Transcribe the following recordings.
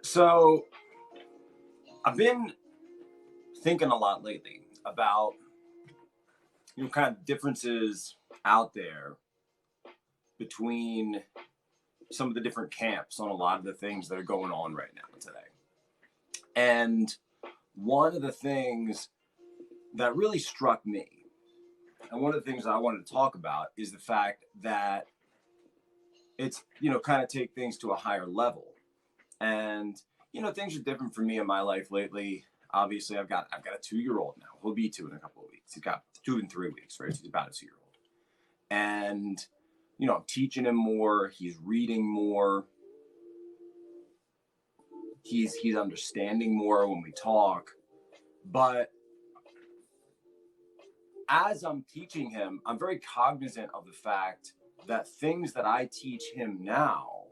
So I've been thinking a lot lately about kind of differences out there between some of the different camps on a lot of the things that are going on right now today. And one of the things that really struck me, and one of the things I wanted to talk about, is the fact that it's, kind of take things to a higher level. And, things are different for me in my life lately. Obviously, I've got a 2-year-old now. He'll be 2 in a couple of weeks. He's got 2 in 3 weeks, right? So he's about a 2-year-old. And, I'm teaching him more. He's reading more. He's understanding more when we talk. But as I'm teaching him, I'm very cognizant of the fact that things that I teach him now,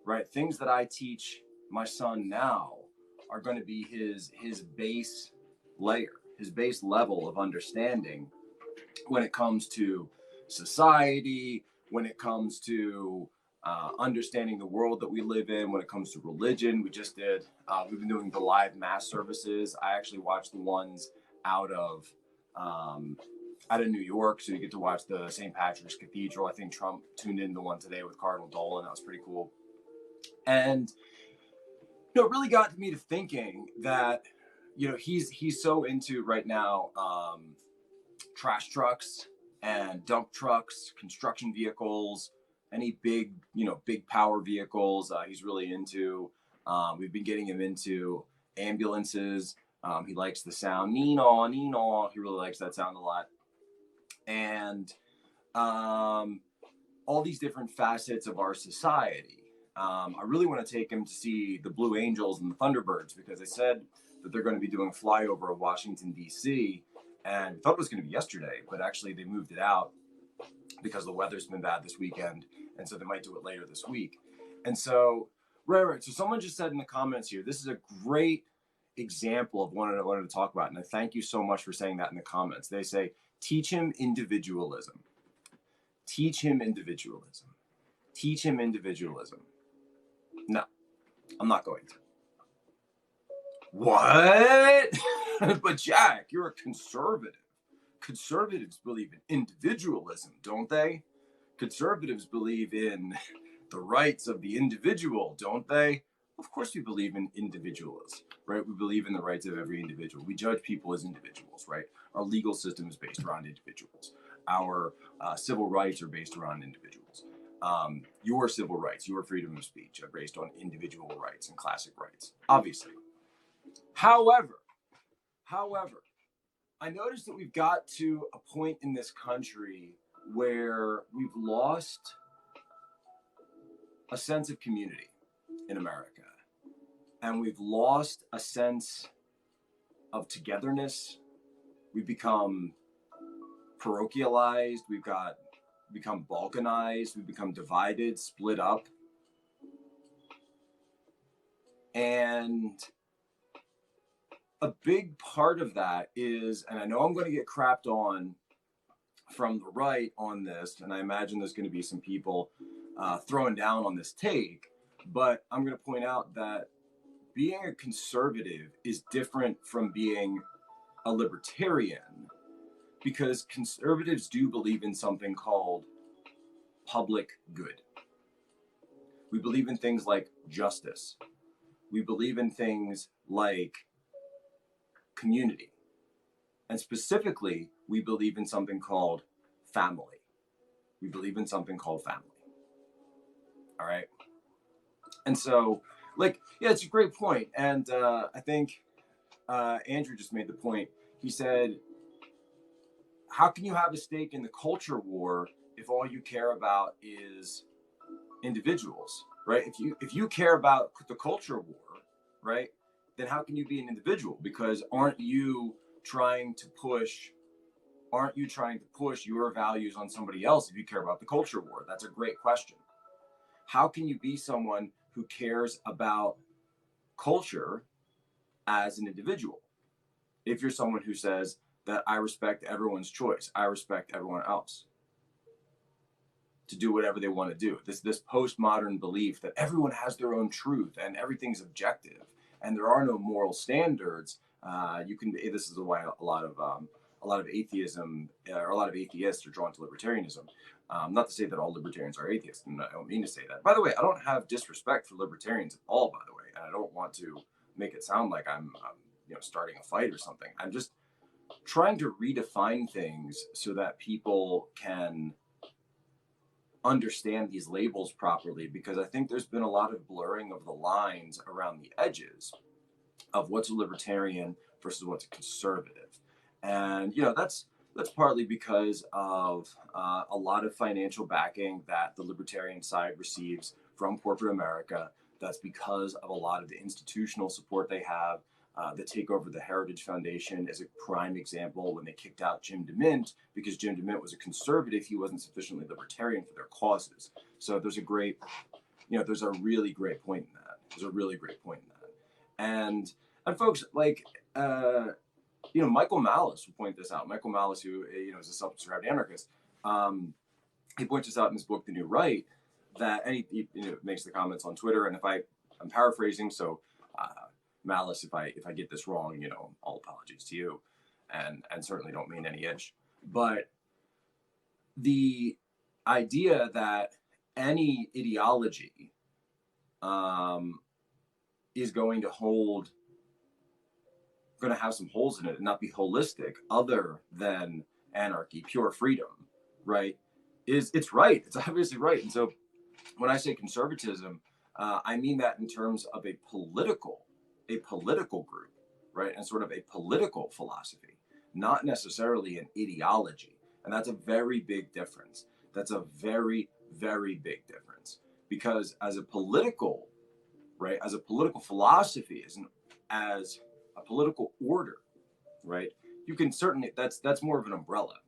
right, things that I teach my son now are going to be his base layer, his base level of understanding when it comes to society, when it comes to understanding the world that we live in, when it comes to religion. We've been doing the live mass services. I actually watched the ones out of New York, so you get to watch the St. Patrick's Cathedral. I think Trump tuned in the one today with Cardinal Dolan. That was pretty cool. And it really got me to thinking that he's so into right now trash trucks and dump trucks, construction vehicles, any big power vehicles. He's really into. We've been getting him into ambulances. He likes the sound neenaw, neenaw. He really likes that sound a lot. And all these different facets of our society. I really want to take him to see the Blue Angels and the Thunderbirds, because they said that they're going to be doing a flyover of Washington, D.C., and thought it was going to be yesterday, but actually they moved it out because the weather's been bad this weekend, and so they might do it later this week. And so, right. So someone just said in the comments here, this is a great example of what I wanted to talk about, and I thank you so much for saying that in the comments. They say, teach him individualism. Teach him individualism. Teach him individualism. No, I'm not going to. What? But Jack, you're a conservative. Conservatives believe in individualism, don't they? Conservatives believe in the rights of the individual, don't they? Of course we believe in individuals, right? We believe in the rights of every individual. We judge people as individuals, right? Our legal system is based around individuals. Our civil rights are based around individuals. Your civil rights, your freedom of speech are based on individual rights and classic rights, obviously. However, I noticed that we've got to a point in this country where we've lost a sense of community in America. And we've lost a sense of togetherness. We've become parochialized. We've become balkanized. We've become divided, split up. And a big part of that is, and I know I'm going to get crapped on from the right on this, and I imagine there's going to be some people throwing down on this take, but I'm going to point out that being a conservative is different from being a libertarian, because conservatives do believe in something called public good. We believe in things like justice. We believe in things like community. And specifically, we believe in something called family. We believe in something called family. All right? And so, it's a great point. And I think Andrew just made the point. He said, how can you have a stake in the culture war if all you care about is individuals, right? If you care about the culture war, right, then how can you be an individual? Because aren't you trying to push aren't you trying to push your values on somebody else if you care about the culture war? That's a great question. How can you be someone who cares about culture as an individual if you're someone who says that I respect everyone's choice, I respect everyone else to do whatever they want to do? This postmodern belief that everyone has their own truth and everything's objective and there are no moral standards. You can. This is why a lot of atheism or a lot of atheists are drawn to libertarianism. Not to say that all libertarians are atheists, and I don't mean to say that. By the way, I don't have disrespect for libertarians at all. By the way, and I don't want to make it sound like I'm starting a fight or something. I'm just trying to redefine things so that people can understand these labels properly, because I think there's been a lot of blurring of the lines around the edges of what's a libertarian versus what's a conservative. And that's partly because of a lot of financial backing that the libertarian side receives from corporate America. That's because of a lot of the institutional support they have. The takeover of the Heritage Foundation is a prime example when they kicked out Jim DeMint because Jim DeMint was a conservative. He wasn't sufficiently libertarian for their causes. So there's a really great point in that. There's a really great point in that. And folks, like, Michael Malice will point this out. Michael Malice, who is a self-described anarchist, he points this out in his book, The New Right, that, and he makes the comments on Twitter. And I'm paraphrasing, so Malice, if I get this wrong, all apologies to you, and certainly don't mean any ish. But the idea that any ideology is going to have some holes in it and not be holistic, other than anarchy, pure freedom, right? It's right. It's obviously right. And so when I say conservatism, I mean that in terms of a political group, right? And sort of a political philosophy, not necessarily an ideology. And that's a very big difference. That's a very, very big difference, because as a political philosophy, as a political order, right? You can certainly, that's more of an umbrella,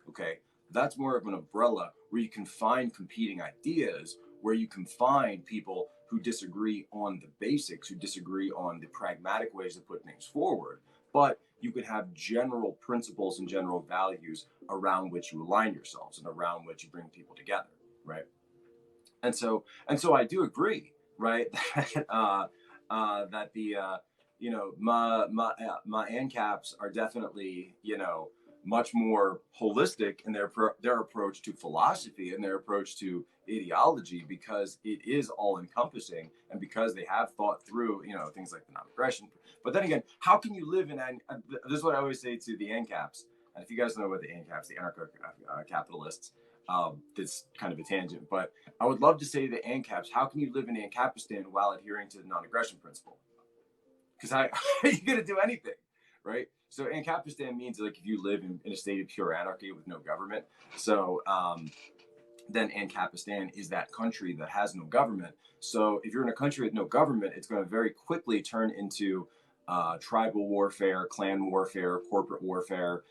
okay? That's more of an umbrella where you can find competing ideas, where you can find people who disagree on the basics, who disagree on the pragmatic ways to put things forward, but you could have general principles and general values around which you align yourselves and around which you bring people together, right? And so I do agree, right, that the my ANCAPs are definitely much more holistic in their approach to philosophy and their approach to ideology, because it is all encompassing and because they have thought through things like the non-aggression. But then again, how can you live in this is what I always say to the ANCAPs, and if you guys know what the ANCAPs, the anarcho-capitalists, that's kind of a tangent, but I would love to say to the ANCAPs, how can you live in Ancapistan while adhering to the non-aggression principle? Because how are you going to do anything, right? So Ancapistan means, like, if you live in a state of pure anarchy with no government. So then Ancapistan is that country that has no government. So if you're in a country with no government, it's going to very quickly turn into tribal warfare, clan warfare, corporate warfare.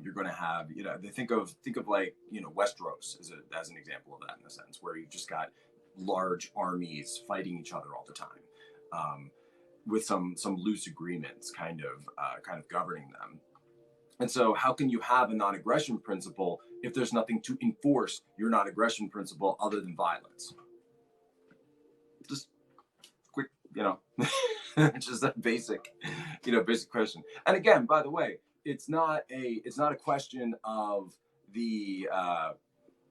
You're going to have, they think of like, Westeros as an example of that, in a sense, where you've just got large armies fighting each other all the time. With some loose agreements kind of governing them. And so how can you have a non-aggression principle if there's nothing to enforce your non-aggression principle other than violence? Just quick, just a basic question. And again, by the way, it's not a question of the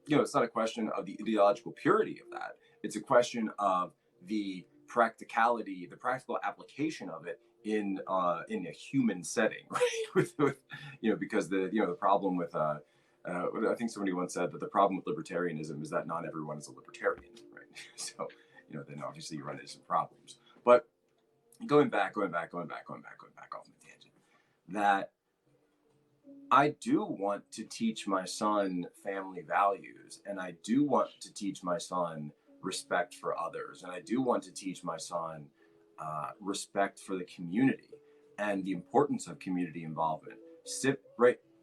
it's not a question of the ideological purity of that. It's a question of the practicality, the practical application of it in a human setting, right? with because the problem with I think somebody once said that the problem with libertarianism is that not everyone is a libertarian, right? So then obviously you run into some problems. But going back off on the tangent, that I do want to teach my son family values, and I do want to teach my son respect for others, and I do want to teach my son respect for the community and the importance of community involvement.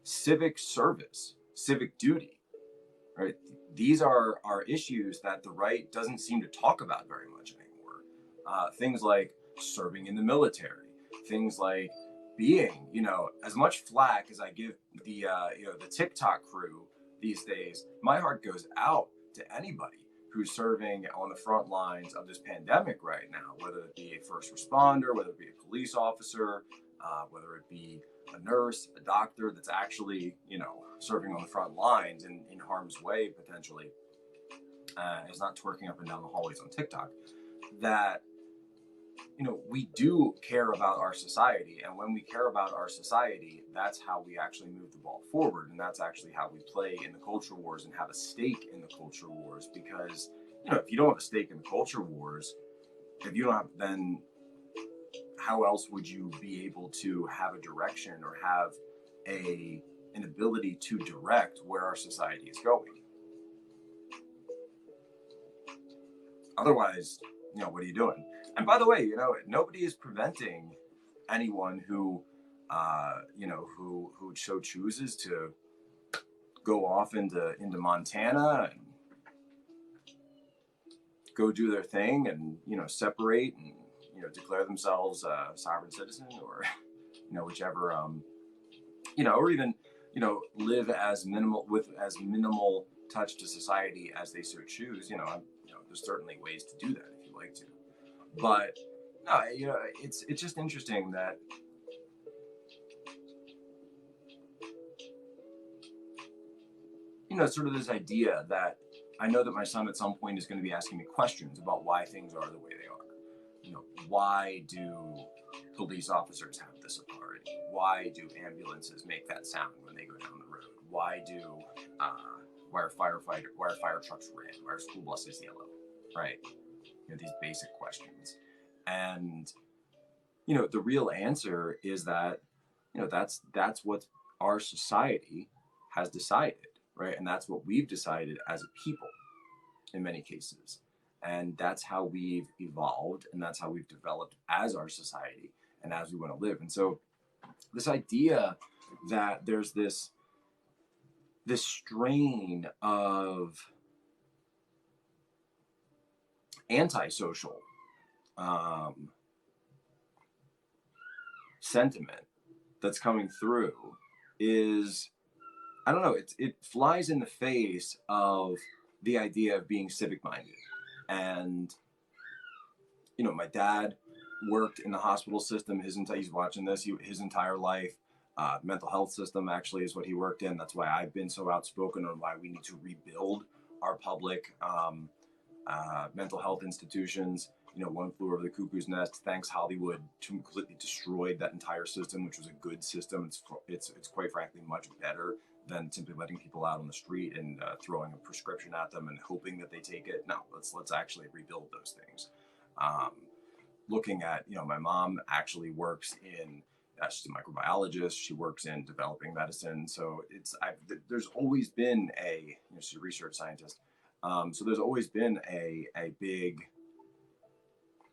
civic service, civic duty, right? These are issues that the right doesn't seem to talk about very much anymore. Things like serving in the military, things like being, as much flack as I give the TikTok crew these days, my heart goes out to anybody who's serving on the front lines of this pandemic right now, whether it be a first responder, whether it be a police officer, whether it be a nurse, a doctor that's actually, serving on the front lines in harm's way potentially, is not twerking up and down the hallways on TikTok. That we do care about our society, and when we care about our society, that's how we actually move the ball forward, and that's actually how we play in the culture wars and have a stake in the culture wars. Because if you don't have a stake in the culture wars, if you don't have, then how else would you be able to have a direction or have an ability to direct where our society is going? Otherwise, what are you doing? And by the way, nobody is preventing anyone who, who so chooses to go off into Montana and go do their thing and, separate and, declare themselves a sovereign citizen, or, whichever, or even, live as minimal touch to society as they so choose. There's certainly ways to do that if you like to. But no, it's just interesting that sort of this idea that I know that my son at some point is going to be asking me questions about why things are the way they are. Why do police officers have this authority? Why do ambulances make that sound when they go down the road? Why are fire trucks red? Why are school buses yellow? Right? These basic questions. And the real answer is that that's what our society has decided, right? And that's what we've decided as a people in many cases. And that's how we've evolved, and that's how we've developed as our society and as we want to live. And so this idea that there's this strain of antisocial sentiment that's coming through is, I don't know, it flies in the face of the idea of being civic minded. And my dad worked in the hospital system he's watching this, his entire life. Mental health system actually is what he worked in. That's why I've been so outspoken on why we need to rebuild our public mental health institutions. One flew over the cuckoo's nest. Thanks Hollywood, completely destroyed that entire system, which was a good system. It's quite frankly much better than simply letting people out on the street and throwing a prescription at them and hoping that they take it. No, let's actually rebuild those things. Looking at, my mom actually works in, she's a microbiologist. She works in developing medicine. So there's always been she's a research scientist. So there's always been a big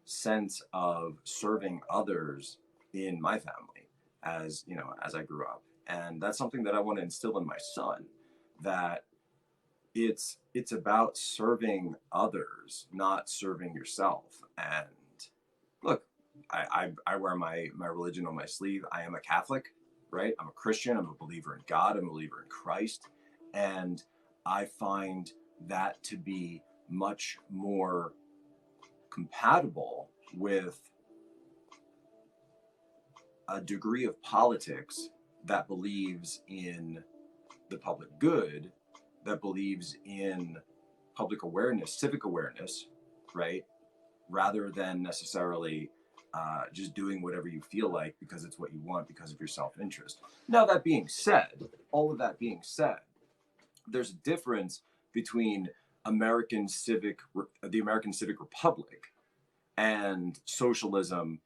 sense of serving others in my family as I grew up. And that's something that I want to instill in my son, that it's about serving others, not serving yourself. And look, I wear my religion on my sleeve. I am a Catholic, right? I'm a Christian. I'm a believer in God. I'm a believer in Christ. And I find that to be much more compatible with a degree of politics that believes in the public good, that believes in public awareness, civic awareness, right? Rather than necessarily just doing whatever you feel like because it's what you want because of your self-interest. Now, that being said, all of that being said, there's a difference between the American Civic Republic and socialism,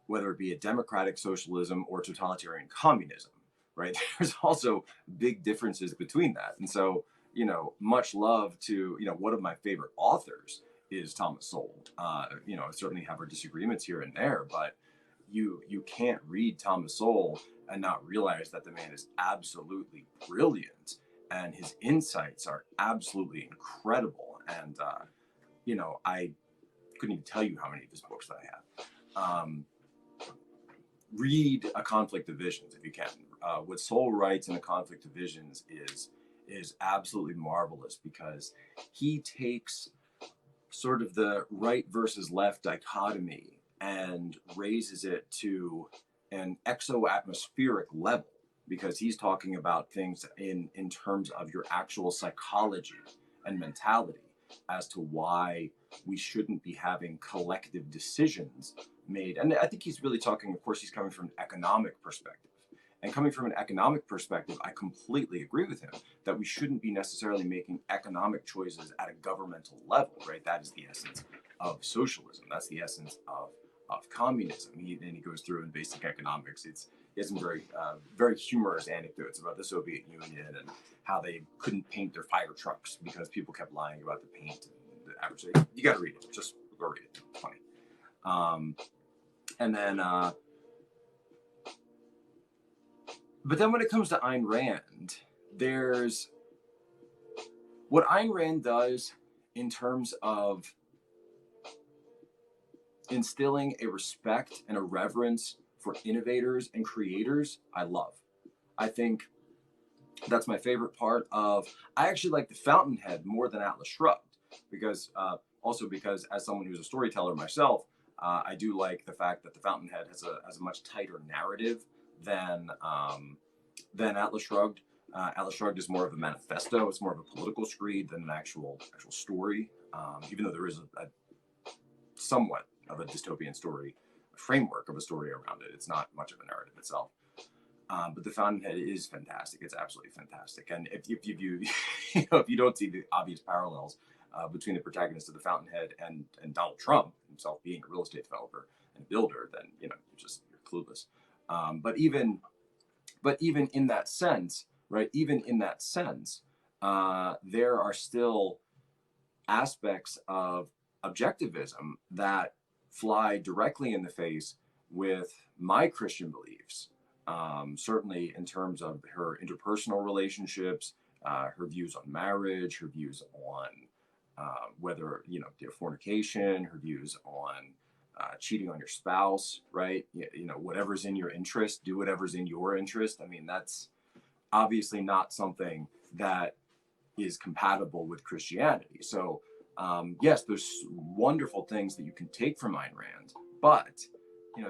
whether it be a democratic socialism or totalitarian communism, right? There's also big differences between that. And so, much love to, one of my favorite authors is Thomas Sowell. I certainly have our disagreements here and there, but you can't read Thomas Sowell and not realize that the man is absolutely brilliant and his insights are absolutely incredible. And, I couldn't even tell you how many of his books that I have. Read A Conflict of Visions if you can. What Soul writes in A Conflict of Visions is absolutely marvelous, because he takes sort of the right versus left dichotomy and raises it to an exo-atmospheric level, because he's talking about things in terms of your actual psychology and mentality as to why we shouldn't be having collective decisions made. And I think he's really talking, of course, he's coming from an economic perspective. And coming from an economic perspective, I completely agree with him that we shouldn't be necessarily making economic choices at a governmental level, right? That is the essence of socialism. That's the essence of communism. He goes through in basic economics. He has some very humorous anecdotes about the Soviet Union and how they couldn't paint their fire trucks because people kept lying about the paint. And the average, you got to read it. Just go read it. It's funny. And then, but then when it comes to Ayn Rand, there's what Ayn Rand does in terms of instilling a respect and a reverence for innovators and creators. I love. I think that's my favorite part of. I actually like The Fountainhead more than Atlas Shrugged, because because as someone who's a storyteller myself, I do like the fact that The Fountainhead has a much tighter narrative than Atlas Shrugged. Atlas Shrugged is more of a manifesto. It's more of a political screed than an actual story. Even though there is a somewhat of a dystopian story, a framework of a story around it, it's not much of a narrative itself. But The Fountainhead is fantastic. It's absolutely fantastic. And if you if you don't see the obvious parallels between the protagonist of The Fountainhead and Donald Trump himself being a real estate developer and builder, then you're clueless. But even in that sense, right? Even in that sense, there are still aspects of objectivism that fly directly in the face with my Christian beliefs. Certainly in terms of her interpersonal relationships, her views on marriage, her views on whether fornication, her views on cheating on your spouse, right? Whatever's in your interest, do whatever's in your interest. I mean, that's obviously not something that is compatible with Christianity. So yes, there's wonderful things that you can take from Ayn Rand, but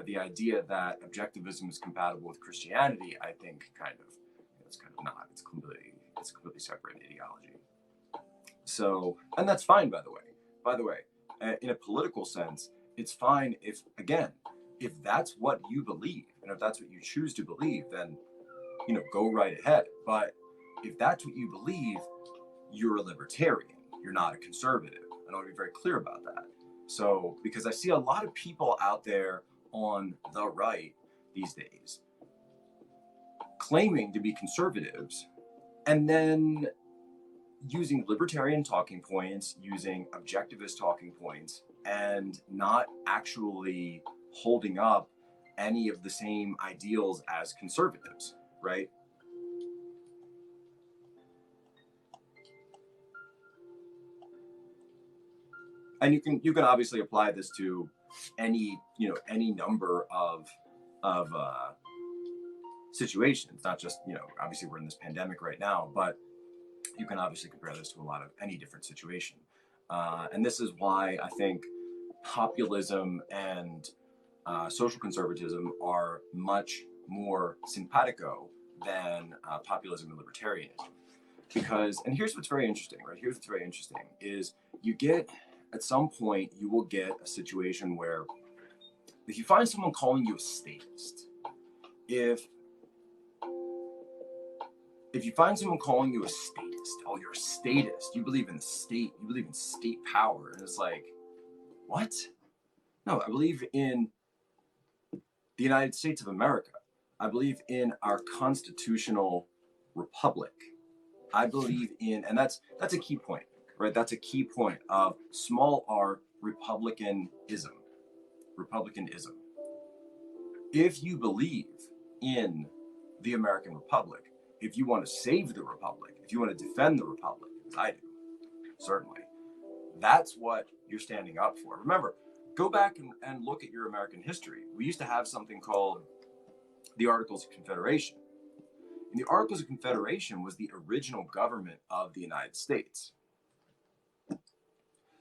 the idea that objectivism is compatible with Christianity, I think it's kind of not. It's completely separate ideology. So, and that's fine, by the way. By the way, in a political sense, it's fine if that's what you believe, and if that's what you choose to believe, then go right ahead. But if that's what you believe, you're a libertarian. You're not a conservative. And I want to be very clear about that. So, because I see a lot of people out there on the right these days claiming to be conservatives and then using libertarian talking points, using objectivist talking points, and not actually holding up any of the same ideals as conservatives, right? And you can obviously apply this to any number of situations, not just obviously we're in this pandemic right now, but you can obviously compare this to a lot of any different situation. And this is why I think populism and social conservatism are much more simpatico than populism and libertarianism. Because, and here's what's very interesting, right? Here's what's very interesting is at some point, you will get a situation where if you find someone calling you a statist, if you find someone calling you a statist, oh, you're a statist, you believe in the state, you believe in state power, and it's like, what? No, I believe in the United States of America. I believe in our constitutional republic. I believe in, and that's a key point, right? That's a key point of small r republicanism. If you believe in the American Republic, if you want to save the Republic, if you want to defend the Republic, as I do, certainly, that's what you're standing up for. Remember, go back and look at your American history. We used to have something called the Articles of Confederation. And the Articles of Confederation was the original government of the United States.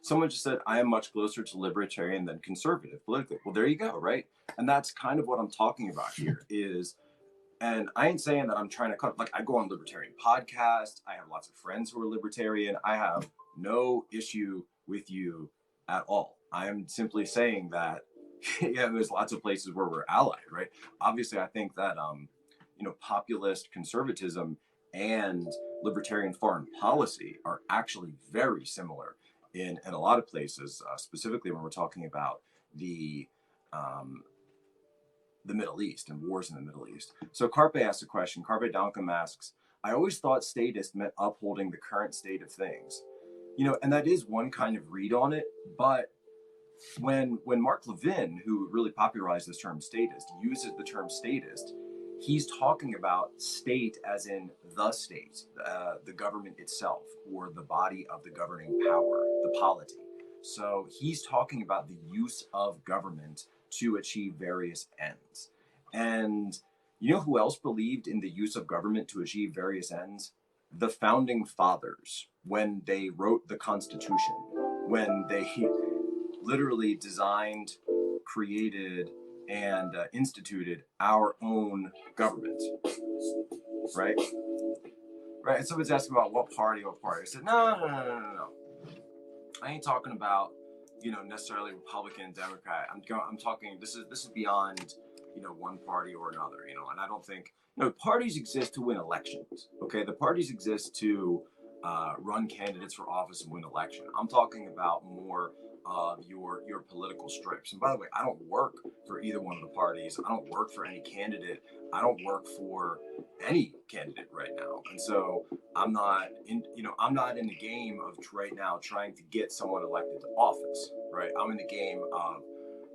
Someone just said, I am much closer to libertarian than conservative politically. Well, there you go, right? And that's kind of what I'm talking about here is, and I ain't saying that I'm trying to cut, like I go on libertarian podcasts. I have lots of friends who are libertarian. I have no issue with you at all. I am simply saying that, yeah, there's lots of places where we're allied, right? Obviously, I think that, populist conservatism and libertarian foreign policy are actually very similar in a lot of places, specifically when we're talking about the Middle East and wars in the Middle East. So Carpe asked a question. Carpe Downcome asks, I always thought statist meant upholding the current state of things. And that is one kind of read on it, but when Mark Levin, who really popularized this term statist, uses the term statist, he's talking about state as in the state, the government itself, or the body of the governing power, the polity. So he's talking about the use of government to achieve various ends. And you know who else believed in the use of government to achieve various ends? The founding fathers, when they wrote the Constitution, when they literally designed, created, and instituted our own government, right? Right. And someone's asking about what party. I said, no. I ain't talking about, necessarily Republican, Democrat. I'm talking. This is beyond, one party or another. And I don't think parties exist to win elections. Okay, the parties exist to run candidates for office and win election. I'm talking about more of your political stripes. And by the way, I don't work for either one of the parties. I don't work for any candidate. I don't work for any candidate right now. And so I'm not in the game of right now trying to get someone elected to office, right? I'm in the game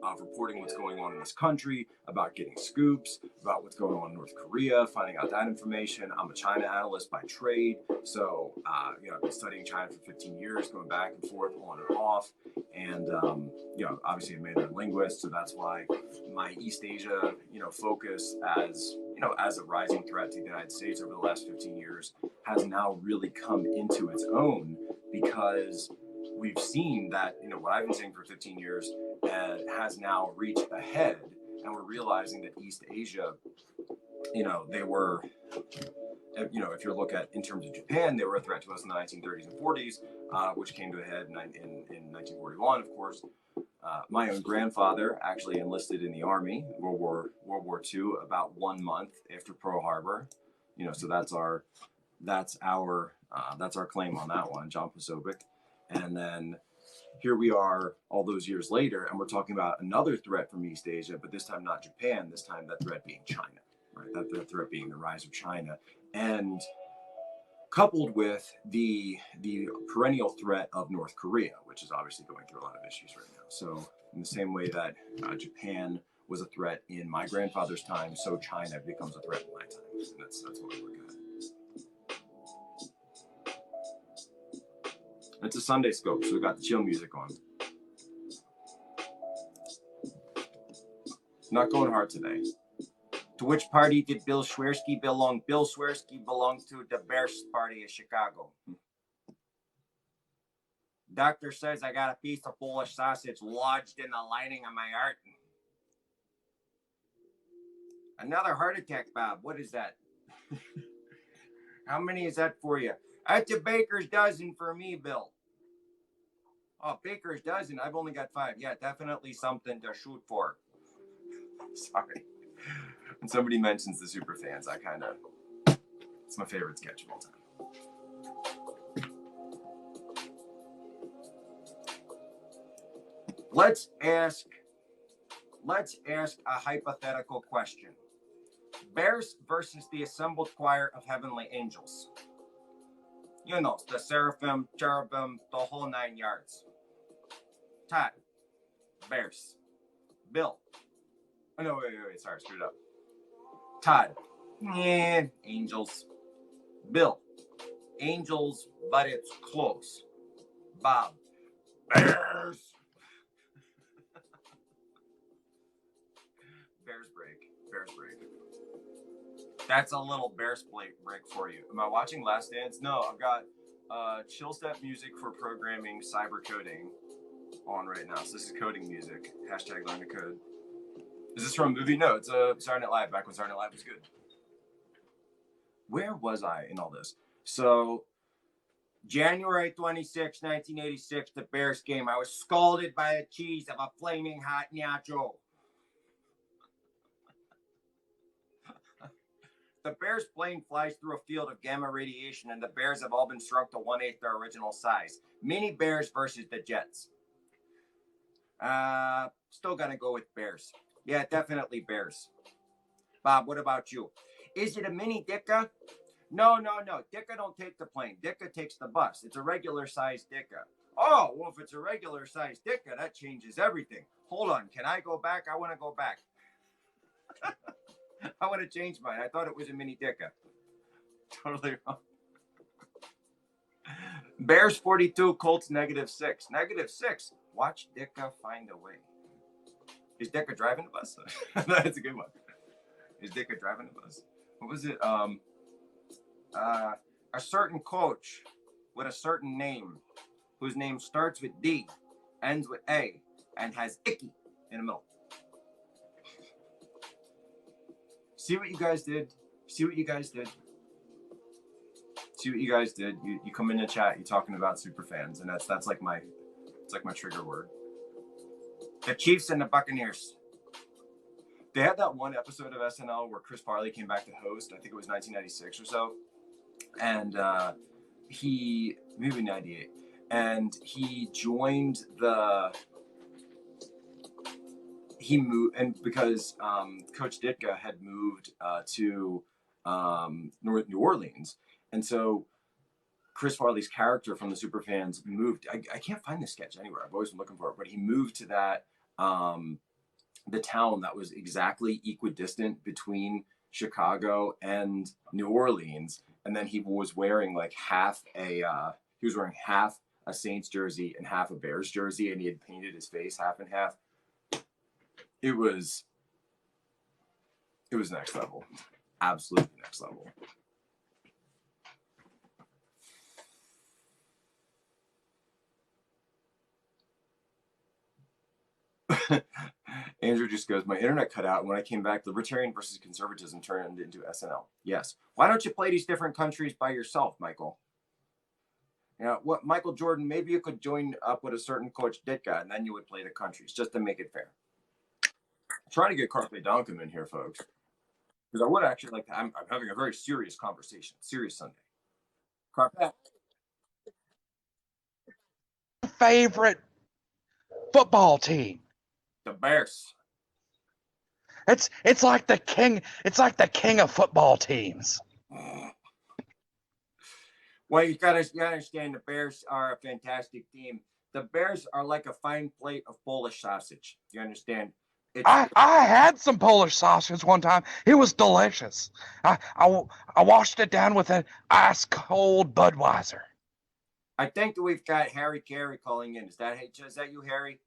of reporting what's going on in this country, about getting scoops, about what's going on in North Korea, finding out that information. I'm a China analyst by trade. So, I've been studying China for 15 years, going back and forth, on and off. And, obviously I'm a Mandarin linguist. So that's why my East Asia, focus as a rising threat to the United States over the last 15 years has now really come into its own, because we've seen that, what I've been saying for 15 years has now reached ahead, and we're realizing that East Asia, they were, if you look at in terms of Japan, they were a threat to us in the 1930s and 40s, which came to a head in 1941, of course. My own grandfather actually enlisted in the Army, World War II, about 1 month after Pearl Harbor. So that's our claim on that one, John Posobiec. And then here we are all those years later, and we're talking about another threat from East Asia, but this time not Japan, this time that threat being China, right? That threat being the rise of China. And coupled with the perennial threat of North Korea, which is obviously going through a lot of issues right now. So in the same way that Japan was a threat in my grandfather's time, so China becomes a threat in my time. And that's what we look at. It's a Sunday scope, so we got the chill music on. Not going hard today. To which party did Bill Swersky belong? Bill Swersky belongs to the Bears Party of Chicago. Doctor says I got a piece of Polish sausage lodged in the lining of my heart. Another heart attack, Bob. What is that? How many is that for you? That's a baker's dozen for me, Bill. Oh, baker's dozen? I've only got 5. Yeah, definitely something to shoot for. Sorry. When somebody mentions the super fans, it's my favorite sketch of all time. Let's ask a hypothetical question. Bears versus the assembled choir of heavenly angels. The seraphim, cherubim, the whole 9 yards. Todd, Bears. Bill. Oh, no, wait, sorry, screwed up. Todd, Angels. Bill, Angels, but it's close. Bob, Bears. Bears break. Bears break. That's a little Bears break for you. Am I watching Last Dance? No, I've got chill step music for programming cyber coding on right now. So this is coding music. Hashtag learn to code. Is this from a movie? No, it's Saturday Night Live, back when Saturday Night Live was good. Where was I in all this? So January 26, 1986, the Bears game. I was scalded by the cheese of a flaming hot nacho. The Bears plane flies through a field of gamma radiation, and the Bears have all been shrunk to 1/8 their original size. Mini Bears versus the Jets. Still gonna go with Bears. Yeah, definitely Bears. Bob, what about you? Is it a mini Dicka? No. Dicka don't take the plane. Dicka takes the bus. It's a regular size Dicka. Oh, well, if it's a regular size Dicka, that changes everything. Hold on. Can I go back? I want to go back. I want to change mine. I thought it was a mini Dicka. Totally wrong. Bears 42, Colts -6. -6. Watch Dicka find a way. Is Dicka driving the bus? That's a good one. Is Dicka driving the bus? What was it? A certain coach with a certain name, whose name starts with D, ends with A, and has icky in the middle. See what you guys did? See what you guys did? See what you guys did? You come in the chat, you're talking about super fans, and that's like my trigger word. The Chiefs and the Buccaneers. They had that one episode of SNL where Chris Farley came back to host. I think it was 1996 or so. And maybe 98. And he joined he moved, and because Coach Ditka had moved to New Orleans. And so Chris Farley's character from the Superfans moved. I can't find this sketch anywhere. I've always been looking for it, but he moved to that the town that was exactly equidistant between Chicago and New Orleans. And then he was wearing like half a Saints jersey and half a Bears jersey, and he had painted his face half and half. It was next level. Absolutely next level. Andrew just goes, my internet cut out, and when I came back, libertarian versus conservatism turned into SNL. Yes. Why don't you play these different countries by yourself, Michael? You know, what, Michael Jordan, maybe you could join up with a certain Coach Ditka, and then you would play the countries, just to make it fair. I'm trying to get Carpe Duncan in here, folks, because I would actually like to. I'm having a very serious conversation. Serious Sunday. Carpe. Favorite football team? The Bears. It's like the king. It's like the king of football teams. Well, you gotta understand, the Bears are a fantastic team. The Bears are like a fine plate of Polish sausage. You understand? I had some Polish sausage one time. It was delicious. I washed it down with an ice cold Budweiser. I think that we've got Harry Carey calling in. Is that you, Harry?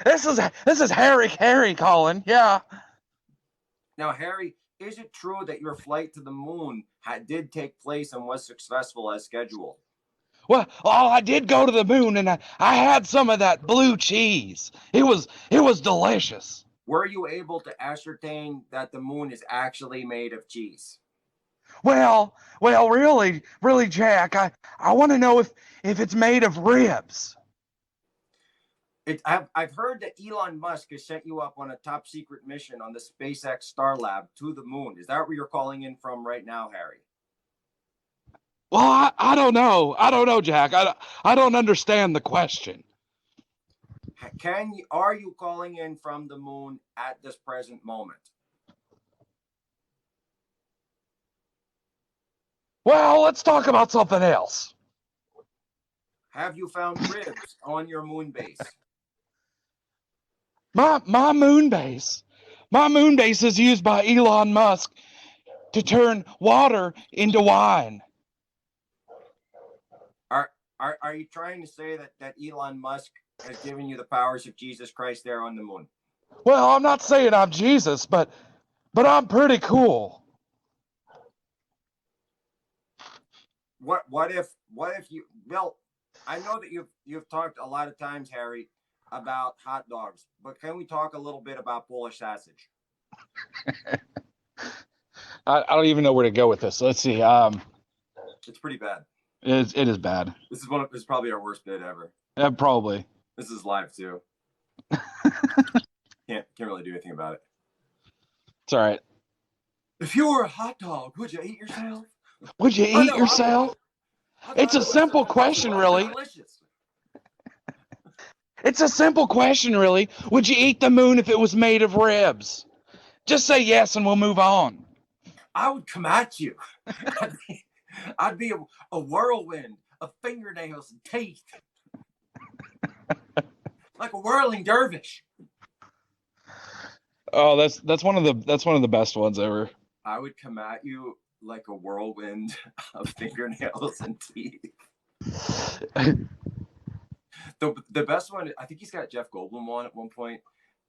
This is Harry calling. Yeah. Now, Harry, is it true that your flight to the moon did take place and was successful as scheduled? Well, I did go to the moon, and I had some of that blue cheese. It was delicious. Were you able to ascertain that the moon is actually made of cheese? Well, really, Jack, I want to know if it's made of ribs. I've heard that Elon Musk has sent you up on a top secret mission on the SpaceX Starlab to the moon. Is that where you're calling in from right now, Harry? Well, I don't know. I don't know, Jack. I don't understand the question. Are you calling in from the moon at this present moment? Well, let's talk about something else. Have you found ribs on your moon base? My moon base is used by Elon Musk to turn water into wine. Are you trying to say that Elon Musk has given you the powers of Jesus Christ there on the moon? Well, I'm not saying I'm Jesus, but I'm pretty cool. What if you, well, I know that you've talked a lot of times, Harry, about hot dogs, but can we talk a little bit about Polish sausage? I don't even know where to go with this. Let's see. It's pretty bad. It is bad. This is probably our worst bit ever. Probably. This is live too. Can't really do anything about it. It's all right. If you were a hot dog, would you eat yourself? Would you eat yourself? It's a simple question, really. Delicious. It's a simple question, really. Would you eat the moon if it was made of ribs? Just say yes and we'll move on. I would come at you. I'd be a whirlwind of fingernails and teeth. Like a whirling dervish. Oh, that's one of the best ones ever. I would come at you like a whirlwind of fingernails and teeth. The best one, I think he's got Jeff Goldblum on at one point.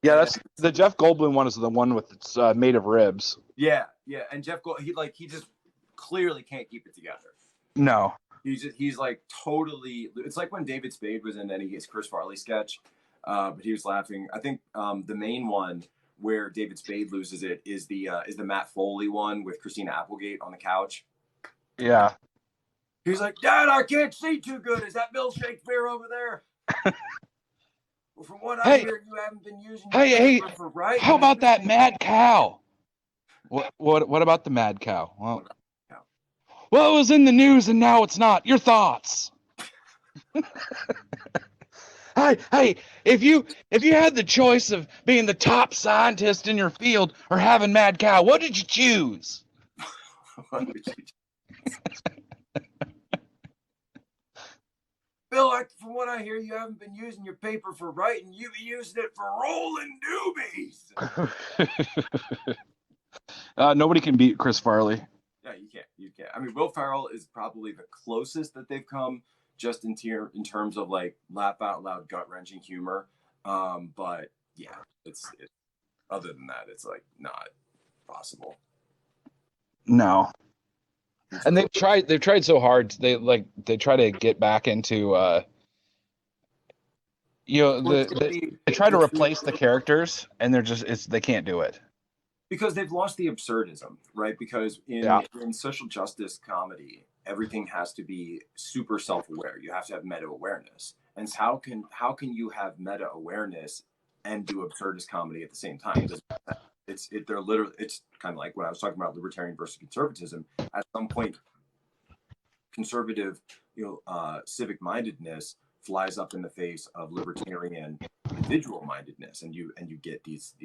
Yeah, that's the Jeff Goldblum one is the one with it's made of ribs. Yeah, and Jeff Goldblum, he just clearly can't keep it together. No. He's like totally. It's like when David Spade was in any Chris Farley sketch, but he was laughing. I think the main one where David Spade loses it is the Matt Foley one with Christina Applegate on the couch. Yeah. He's like, Dad, I can't see too good. Is that Bill Shakespeare over there? Well, from what I hear, you haven't been using. Hey, for right. How about that mad cow? What about the mad cow? Well, it was in the news and now it's not. Your thoughts? Hey, if you had the choice of being the top scientist in your field or having mad cow, what did you choose? Bill, from what I hear, you haven't been using your paper for writing. You've been using it for rolling doobies. Nobody can beat Chris Farley. Yeah, you can't. I mean, Will Ferrell is probably the closest that they've come, just in terms of like laugh out loud, gut wrenching humor. But yeah, it's other than that, it's like not possible. No. And they've tried so hard. They try to get back into they try to replace the characters and they can't do it. Because they've lost the absurdism, right? Because in social justice comedy, everything has to be super self-aware. You have to have meta-awareness. And so how can you have meta-awareness and do absurdist comedy at the same time? It's kind of like when I was talking about libertarian versus conservatism. At some point, conservative, civic mindedness flies up in the face of libertarian individual mindedness, and you get these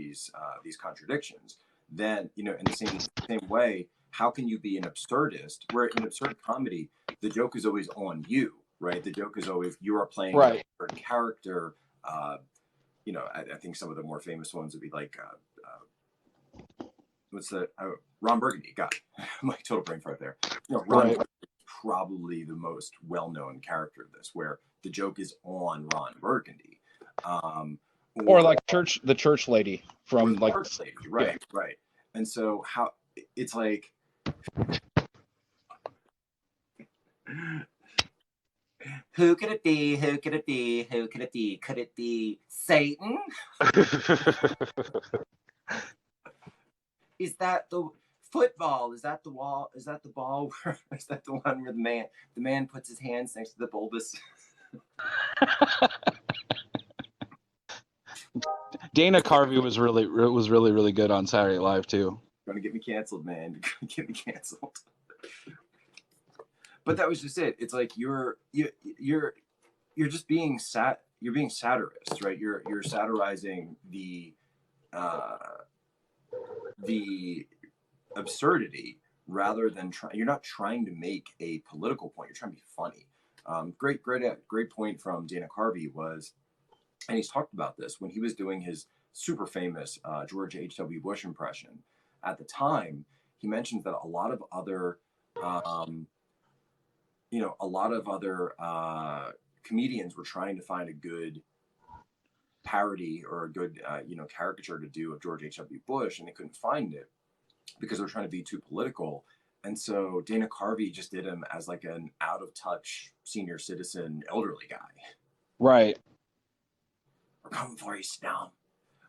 contradictions. Then in the same way, how can you be an absurdist? Where in absurd comedy, the joke is always on you, right? The joke is always you are playing a certain character. I think some of the more famous ones would be like Ron Burgundy. God, my total brain fart there. Ron Burgundy is probably the most well-known character of this, where the joke is on Ron Burgundy. Or like the church lady from like church lady, right. And so how it's like who could it be? Who could it be? Who could it be? Could it be Satan? Is that the football? Is that the wall? Is that the ball? Is that the one where the man puts his hands next to the bulbous? Dana Carvey was really good on Saturday Night Live too. Going to get me canceled, man. You're going to get me canceled. But that was just it. It's like you're just being you're being satirist, right? You're satirizing the absurdity rather than you're not trying to make a political point. You're trying to be funny. Great point from Dana Carvey was, and he's talked about this when he was doing his super famous George H.W. Bush impression. At the time, he mentions that a lot of other, comedians were trying to find a good parody or a good, caricature to do of George H.W. Bush, and they couldn't find it because they were trying to be too political. And so Dana Carvey just did him as like an out of touch senior citizen elderly guy. Right. We're coming for you, Snow.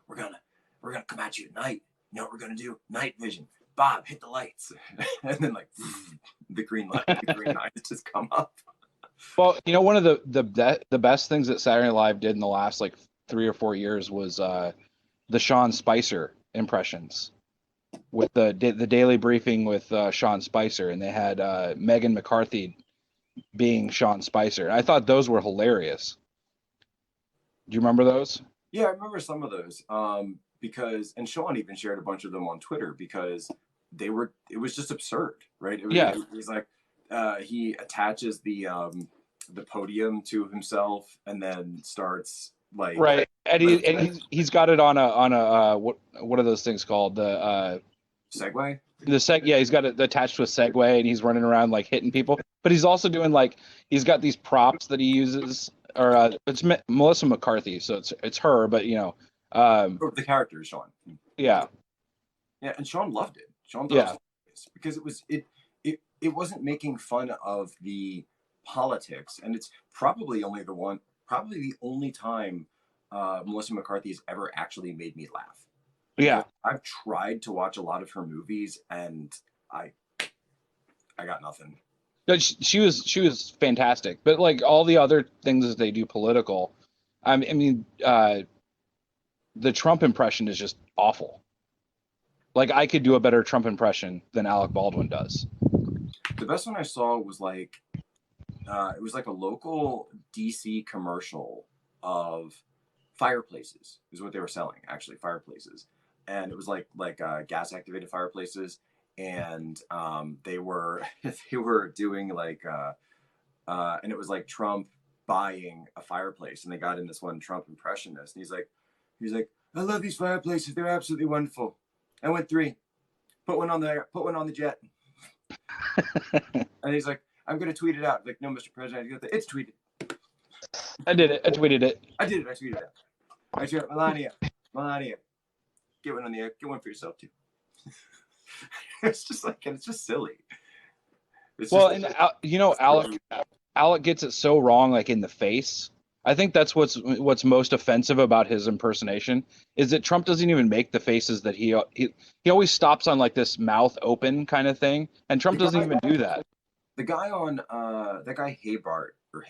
We're gonna come at you at night. You know what we're gonna do? Night vision. Bob, hit the lights. And then like the green lights just come up. Well, one of the best things that Saturday Night Live did in the last like 3 or 4 years was the Sean Spicer impressions with the daily briefing with Sean Spicer, and they had Megan McCarthy being Sean Spicer. I thought those were hilarious. Do you remember those? Yeah, I remember some of those. And Sean even shared a bunch of them on Twitter because it was just absurd, right? He's like, he attaches the podium to himself and then starts like, right. And he's got it on a what are those things called? The Segway. Yeah, he's got it attached to a Segway, and he's running around like hitting people. But he's also doing like, he's got these props that he uses, or it's Melissa McCarthy, so it's her, but the character is Sean. Yeah, and Sean loved it. Sean thought because it wasn't making fun of the politics, and it's probably the only time Melissa McCarthy has ever actually made me laugh. Yeah, I've tried to watch a lot of her movies, and I got nothing. but she was fantastic. But like all the other things that they do political, I mean, the Trump impression is just awful. Like I could do a better Trump impression than Alec Baldwin does. The best one I saw was like, it was like a local DC commercial of fireplaces is what they were selling, actually, fireplaces. And it was like gas activated fireplaces, and they were doing like and it was like Trump buying a fireplace, and they got in this one Trump impressionist, and he's like, I love these fireplaces, they're absolutely wonderful. I went 3, put one on the jet. And he's like, I'm gonna tweet it out. Like, no, Mr. President, it's tweeted. I did it. I tweeted it. I tweeted it out. I tweeted Melania. Get one on the air. Get one for yourself too. It's just like, and it's just silly. Alec gets it so wrong, like in the face. I think that's what's most offensive about his impersonation is that Trump doesn't even make the faces that he always stops on like this mouth open kind of thing, and Trump doesn't even do that. The guy on that guy Habart, I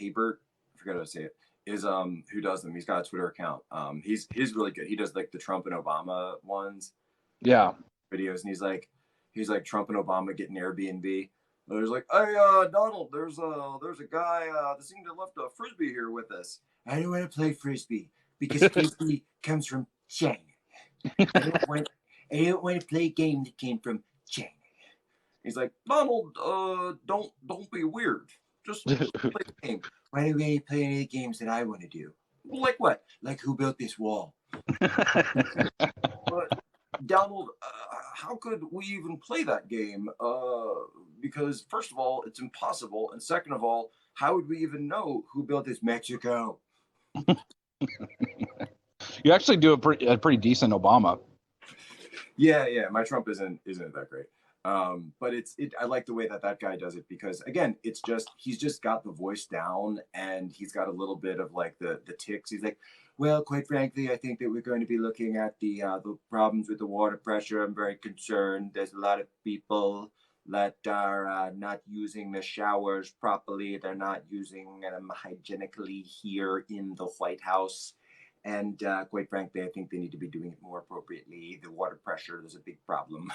forget how to say it, is who does them. He's got a Twitter account. He's really good. He does like the Trump and Obama ones. Yeah. Videos, and he's like Trump and Obama getting Airbnb. There's like, hey, Donald, there's a guy that seemed to have left a frisbee here with us. I don't want to play frisbee because frisbee comes from China. I don't want to play a game that came from China. He's like, Donald, don't be weird. Just play the game. Why do we play any games that I want to do? Like what? Like who built this wall? But Donald, how could we even play that game? Because first of all, it's impossible, and second of all, how would we even know who built this Mexico? You actually do a pretty decent Obama. Yeah. My Trump isn't that great. But I like the way that guy does it because again, he's just got the voice down, and he's got a little bit of like the tics. He's like, well, quite frankly, I think that we're going to be looking at the problems with the water pressure. I'm very concerned. There's a lot of people that are not using the showers properly. They're not using them hygienically here in the White House. And quite frankly, I think they need to be doing it more appropriately. The water pressure, there's a big problem.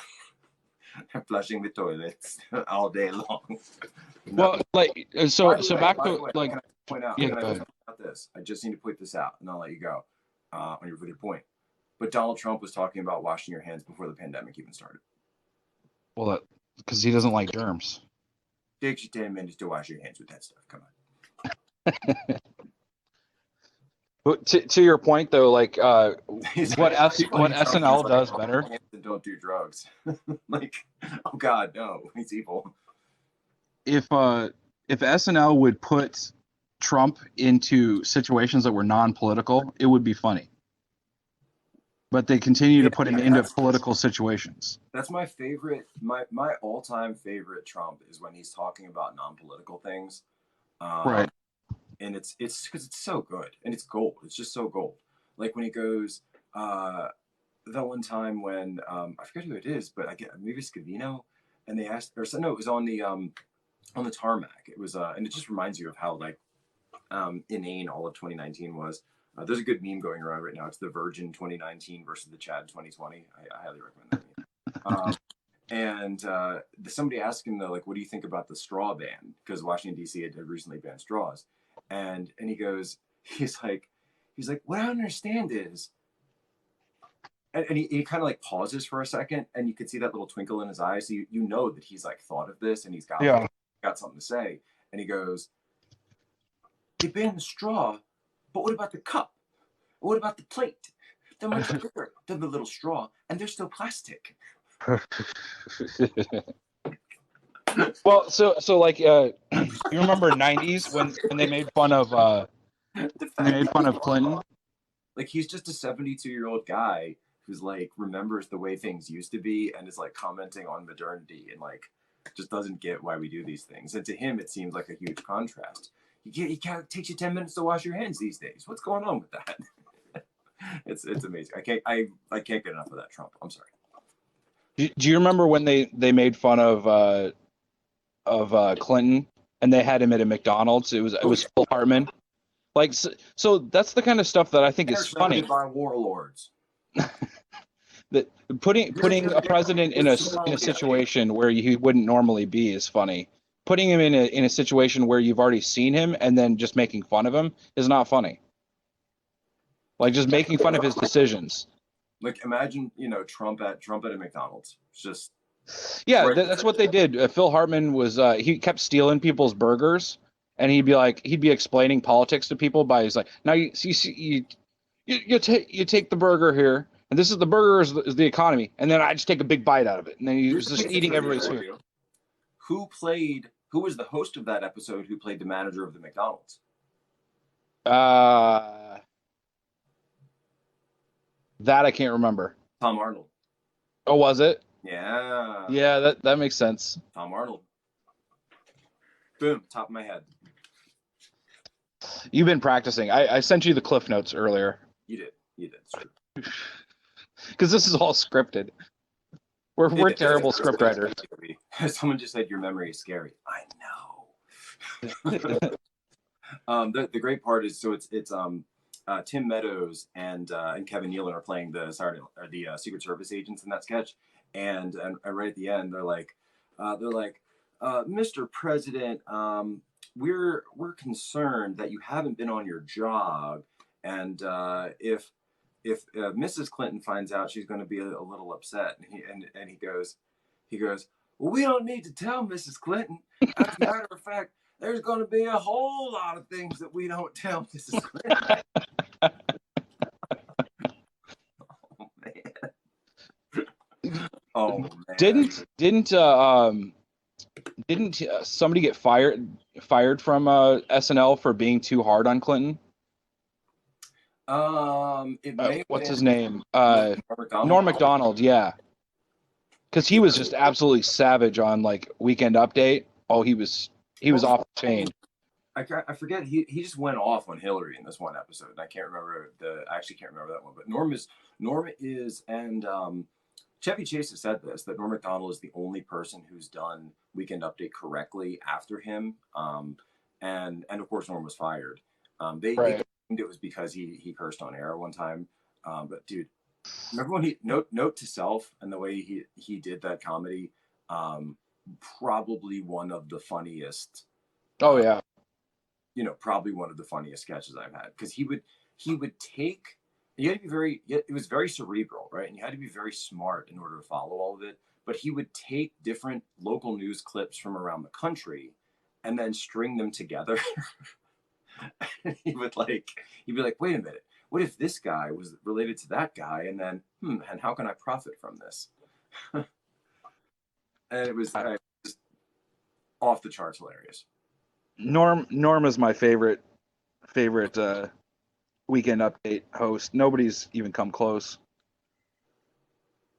Flushing the toilets all day long. Well, like so back to like. Can I point out? Yeah, can I point out this? I just need to point this out, and I'll let you go on your point. But Donald Trump was talking about washing your hands before the pandemic even started. Well, because he doesn't like germs. Takes you 10 minutes to wash your hands with that stuff. Come on. But to your point though, like what SNL does better. Don't don't do drugs. Like, oh God, no, he's evil. If SNL would put Trump into situations that were non-political, it would be funny. But they continue to put him into political situations. That's my favorite. My all-time favorite Trump is when he's talking about non-political things. Right. And it's because it's so good and it's gold. It's just so gold. Like when he goes, that one time when I forget who it is, but I get maybe Scavino, and they asked, or no, it was on the tarmac. It was, and it just reminds you of how like inane all of 2019 was. There's a good meme going around right now. It's the Virgin 2019 versus the Chad 2020. I highly recommend that meme. And somebody asked him though, like, what do you think about the straw ban? Because Washington D.C. had recently banned straws, and he goes, he's like, what I don't understand is, and he kind of like pauses for a second, and you can see that little twinkle in his eyes. So you know that he's like thought of this, and he's got something to say. And he goes, they banned the straw, but what about the cup? What about the plate? They're much bigger than the little straw, and they're still plastic. Well, so like you remember '90s when they made fun of Clinton? Like he's just a 72-year-old guy who's like remembers the way things used to be and is like commenting on modernity and like just doesn't get why we do these things. And to him, it seems like a huge contrast. You can't, it takes you 10 minutes to wash your hands these days. What's going on with that? It's amazing. I can't get enough of that Trump. I'm sorry. Do you remember when they made fun of Clinton and they had him at a McDonald's? It was Phil Hartman. Like so that's the kind of stuff that I think is funny. By warlords. That putting a president in a situation where he wouldn't normally be is funny. Putting him in a situation where you've already seen him and then just making fun of him is not funny. Like just making fun of his decisions. Like imagine, Trump at a McDonald's. It's just that's what they did. Phil Hartman was he kept stealing people's burgers, and he'd be explaining politics to people by he's like, now you take the burger here, and this is the burger is the economy, and then I just take a big bite out of it, and then he was just eating everybody's food. Who was the host of that episode? Who played the manager of the McDonald's? That I can't remember. Tom Arnold. Oh, was it? Yeah. Yeah, that makes sense. Tom Arnold. Boom, top of my head. You've been practicing. I sent you the Cliff Notes earlier. You did. It's true. Because this is all scripted. We're terrible script writers. Someone just said your memory is scary. I know. The great part is it's Tim Meadows and Kevin Nealon are playing the Secret Service agents in that sketch, and right at the end they're like, Mr. President, we're concerned that you haven't been on your job, and if Mrs. Clinton finds out, she's going to be a little upset. And he goes, well, we don't need to tell Mrs. Clinton. As a matter of fact, there's going to be a whole lot of things that we don't tell Mrs. Clinton. Oh man. Didn't somebody get fired from SNL for being too hard on Clinton? What's his name? Norm Macdonald, yeah. Because he was just absolutely savage on like Weekend Update. Oh, he was off the chain. I forget. He just went off on Hillary in this one episode. And I actually can't remember that one. But Norm is, and Chevy Chase has said this, that Norm Macdonald is the only person who's done Weekend Update correctly after him. And of course Norm was fired. They claimed it was because he cursed on air one time. But dude, remember when he note to self and the way he did that comedy? Probably one of the funniest. Oh yeah. Probably one of the funniest sketches I've had, because he would take. You had to be it was very cerebral, right? And you had to be very smart in order to follow all of it. But he would take different local news clips from around the country and then string them together. And he'd be like, wait a minute, what if this guy was related to that guy? And then, and how can I profit from this? And it was just off the charts hilarious. Norm is my favorite weekend update host. Nobody's even come close.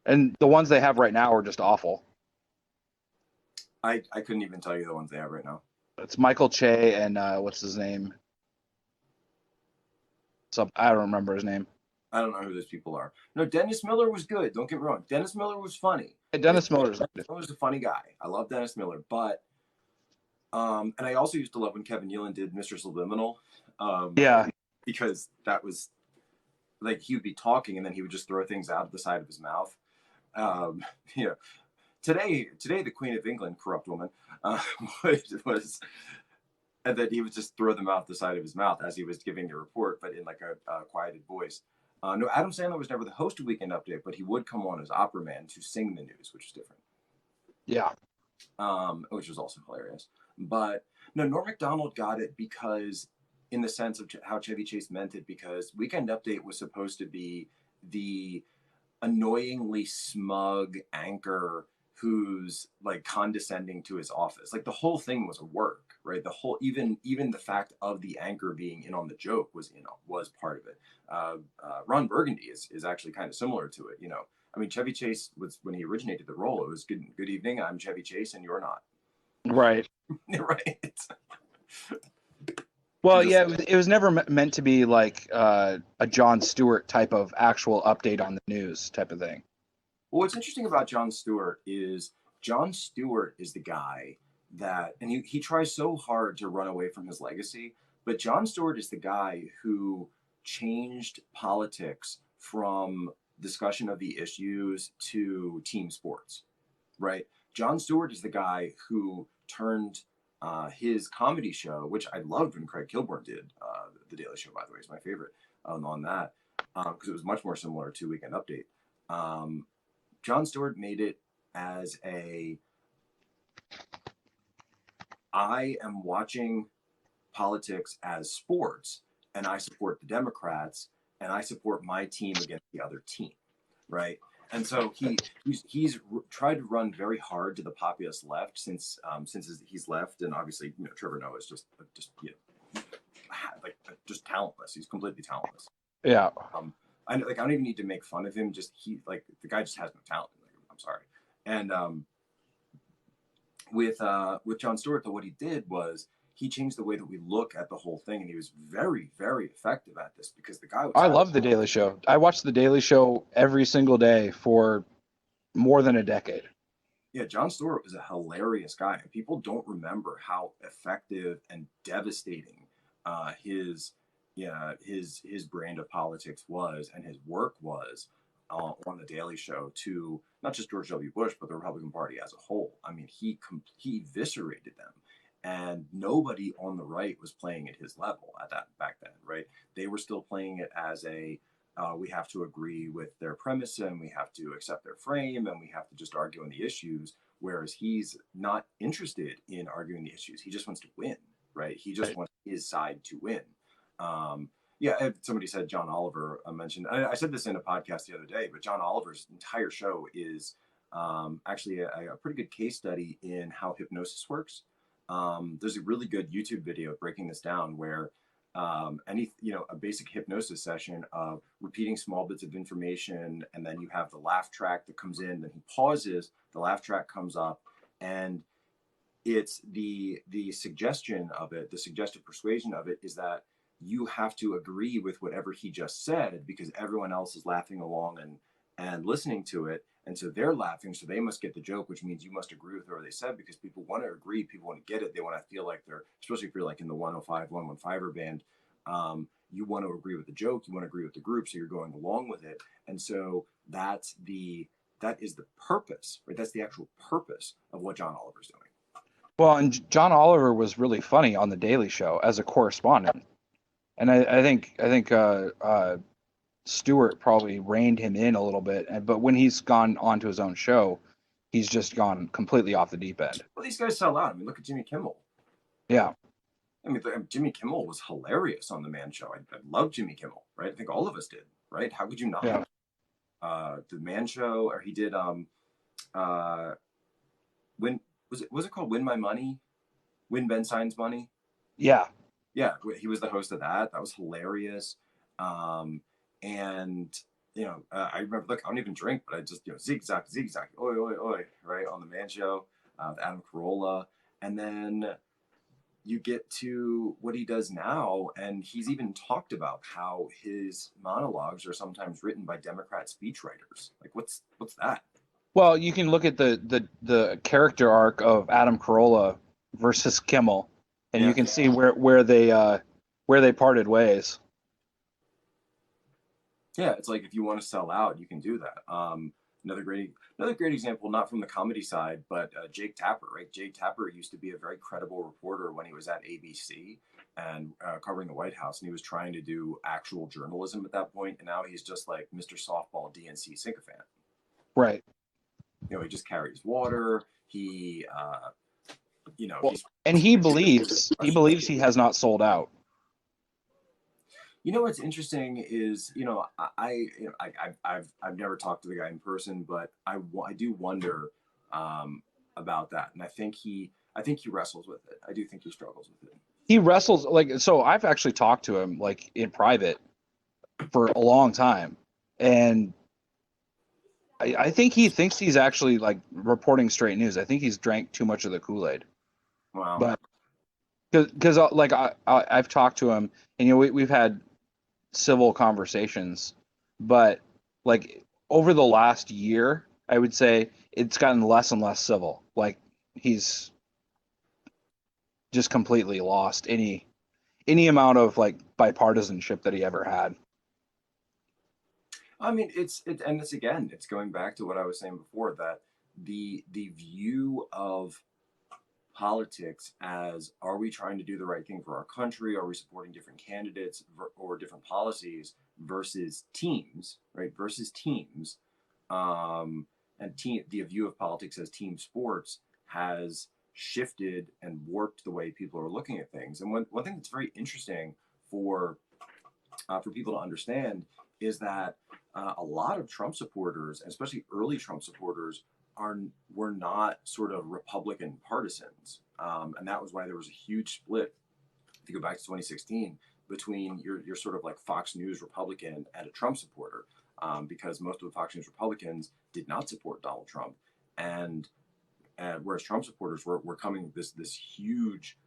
And the ones they have right now are just awful. I couldn't even tell you the ones they have right now. It's Michael Che and what's his name? I don't remember his name. I don't know who those people are. No, Dennis Miller was good. Don't get me wrong. Dennis Miller was funny. Dennis Miller's a funny guy. I love Dennis Miller, but and I also used to love when Kevin Nealon did Mr. Subliminal. Yeah, because that was like he would be talking and then he would just throw things out of the side of his mouth. You know, today the Queen of England, corrupt woman, was, and then he would just throw them out the side of his mouth as he was giving the report, but in like a quieted voice. No, Adam Sandler was never the host of Weekend Update, but he would come on as opera man to sing the news, which was different. Yeah. Which was also hilarious. But no, Norm Macdonald got it because, in the sense of how Chevy Chase meant it, because Weekend Update was supposed to be the annoyingly smug anchor who's like condescending to his office. Like the whole thing was a work, right? The whole even the fact of the anchor being in on the joke was part of it. Ron Burgundy is actually kind of similar to it. I mean, Chevy Chase was, when he originated the role, it was good evening, I'm Chevy Chase and you're not. Right. Right. Well, yeah, it was never meant to be like a Jon Stewart type of actual update on the news type of thing. Well, what's interesting about Jon Stewart is the guy that, and he tries so hard to run away from his legacy, but Jon Stewart is the guy who changed politics from discussion of the issues to team sports, right? Jon Stewart is the guy who turned his comedy show, which I loved when Craig Kilborn did, The Daily Show, by the way, is my favorite on that, because it was much more similar to Weekend Update. Jon Stewart made it as I am watching politics as sports, and I support the Democrats, and I support my team against the other team, right? And so he's tried to run very hard to the populist left since he's left, and obviously Trevor Noah is just just talentless. He's completely talentless. Yeah. I don't even need to make fun of him. Just the guy just has no talent. I'm sorry. And with Jon Stewart, though, what he did was he changed the way that we look at the whole thing, and he was very, very effective at this because the guy was. I love The Daily Show. I watched The Daily Show every single day for more than a decade. Yeah, Jon Stewart was a hilarious guy, and people don't remember how effective and devastating his brand of politics was, and his work was on the Daily Show to not just George W. Bush, but the Republican Party as a whole. I mean, he eviscerated them, and nobody on the right was playing at his level back then, right? They were still playing it as we have to agree with their premise and we have to accept their frame and we have to just argue on the issues. Whereas he's not interested in arguing the issues. He just wants to win, right? He just wants his side to win. Somebody said John Oliver mentioned. I said this in a podcast the other day, but John Oliver's entire show is actually a pretty good case study in how hypnosis works. There's a really good YouTube video breaking this down where a basic hypnosis session of repeating small bits of information, and then you have the laugh track that comes in, then he pauses, the laugh track comes up, and it's the suggestion of it, the suggestive persuasion of it is that you have to agree with whatever he just said because everyone else is laughing along and listening to it. And so they're laughing, so they must get the joke, which means you must agree with whatever they said because people want to agree, people want to get it, they want to feel like they're, especially if you're like in the 105, 115er band, you want to agree with the joke, you want to agree with the group, so you're going along with it. And so that is the purpose, right? That's the actual purpose of what John Oliver's doing. Well, and John Oliver was really funny on The Daily Show as a correspondent. And I think Stewart probably reined him in a little bit, but when he's gone onto his own show, he's just gone completely off the deep end. Well, these guys sell out. I mean, look at Jimmy Kimmel. Yeah. I mean, Jimmy Kimmel was hilarious on The Man Show. I love Jimmy Kimmel, right? I think all of us did, right? How could you not? Yeah. The Man Show, or he did uh, Win was it called Win My Money? Win Ben Stein's Money? Yeah. Yeah, he was the host of that. That was hilarious. Um, and I remember, look, I don't even drink, but I just, zigzag, zigzag, oi, oi, oi, right on the Man Show with Adam Carolla. And then you get to what he does now, and he's even talked about how his monologues are sometimes written by Democrat speechwriters. Like, what's that? Well, you can look at the character arc of Adam Carolla versus Kimmel, and you Yeah, can see where they parted ways. yeah. It's like if you want to sell out, you can do that. Another great example, not from the comedy side, but Jake Tapper, right? Jake Tapper used to be a very credible reporter when he was at ABC and covering the White House, and he was trying to do actual journalism at that point, and now he's just like Mr. Softball DNC sycophant. Right. He just carries water. He, Well, he's and he believes he has not sold out. What's interesting is, I've never talked to the guy in person, but I do wonder about that, and I think he wrestles with it. I do think he struggles with it. He wrestles so. I've actually talked to him like in private for a long time, and I think he thinks he's actually like reporting straight news. I think he's drank too much of the Kool-Aid. Wow. But because like I've talked to him, and we've had civil conversations, but like over the last year, I would say it's gotten less and less civil. Like he's just completely lost any amount of like bipartisanship that he ever had. I mean, it's going back to what I was saying before, that the view of politics as, are we trying to do the right thing for our country? Are we supporting different candidates or different policies versus teams, right? Versus teams, and the view of politics as team sports has shifted and warped the way people are looking at things. And one thing that's very interesting for people to understand is that a lot of Trump supporters, especially early Trump supporters, were not sort of Republican partisans, and that was why there was a huge split. If you go back to 2016, between your sort of like Fox News Republican and a Trump supporter, because most of the Fox News Republicans did not support Donald Trump, and whereas Trump supporters were coming this huge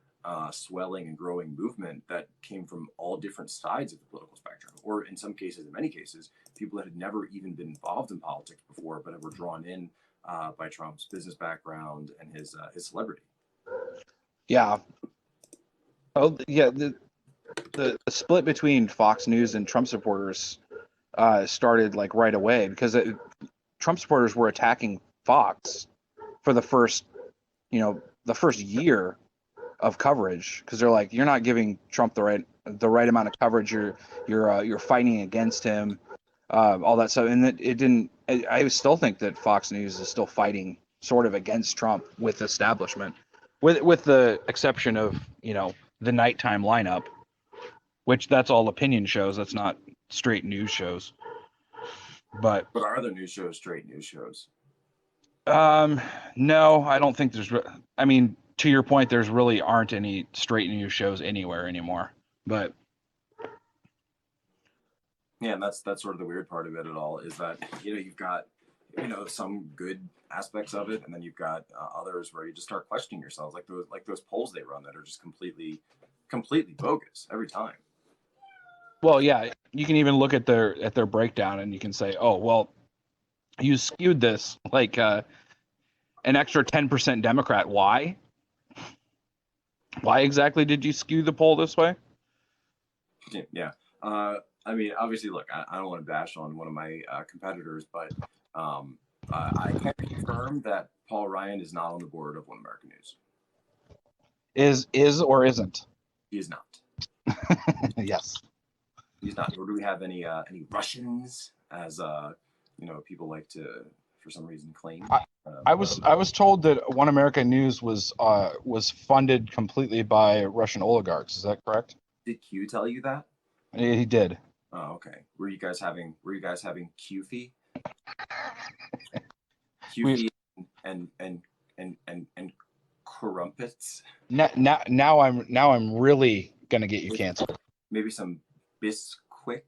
swelling and growing movement that came from all different sides of the political spectrum, or in some cases, in many cases, people that had never even been involved in politics before, but were drawn in by Trump's business background and his celebrity. Yeah. Oh, yeah. The split between Fox News and Trump supporters started like right away because Trump supporters were attacking Fox for the first year of coverage because they're like, you're not giving Trump the right amount of coverage. You're fighting against him, all that stuff. And it didn't. I still think that Fox News is still fighting sort of against Trump with establishment, with the exception of the nighttime lineup, which that's all opinion shows. That's not straight news shows. But are other news shows straight news shows? no, I don't think there's. I mean, to your point, there's really aren't any straight news shows anywhere anymore. But yeah, and that's sort of the weird part of it at all, is that you've got some good aspects of it, and then you've got others where you just start questioning yourselves, like those polls they run that are just completely bogus every time. well, yeah, you can even look at their breakdown, and you can say, oh, well, you skewed this like an extra 10% Democrat. Why? Why exactly did you skew the poll this way? Yeah. I mean, obviously, look, I don't want to bash on one of my competitors, but I can confirm that Paul Ryan is not on the board of One American News. Is or isn't? He is not. Yes. He's not. Nor do we have any Russians, as people like to, for some reason, claim. I was told that One American News was funded completely by Russian oligarchs. Is that correct? Did Q tell you that? He did. Oh, okay. Were you guys having QFI? We and crumpets. Now I'm really gonna get you canceled. Maybe some Bisquick.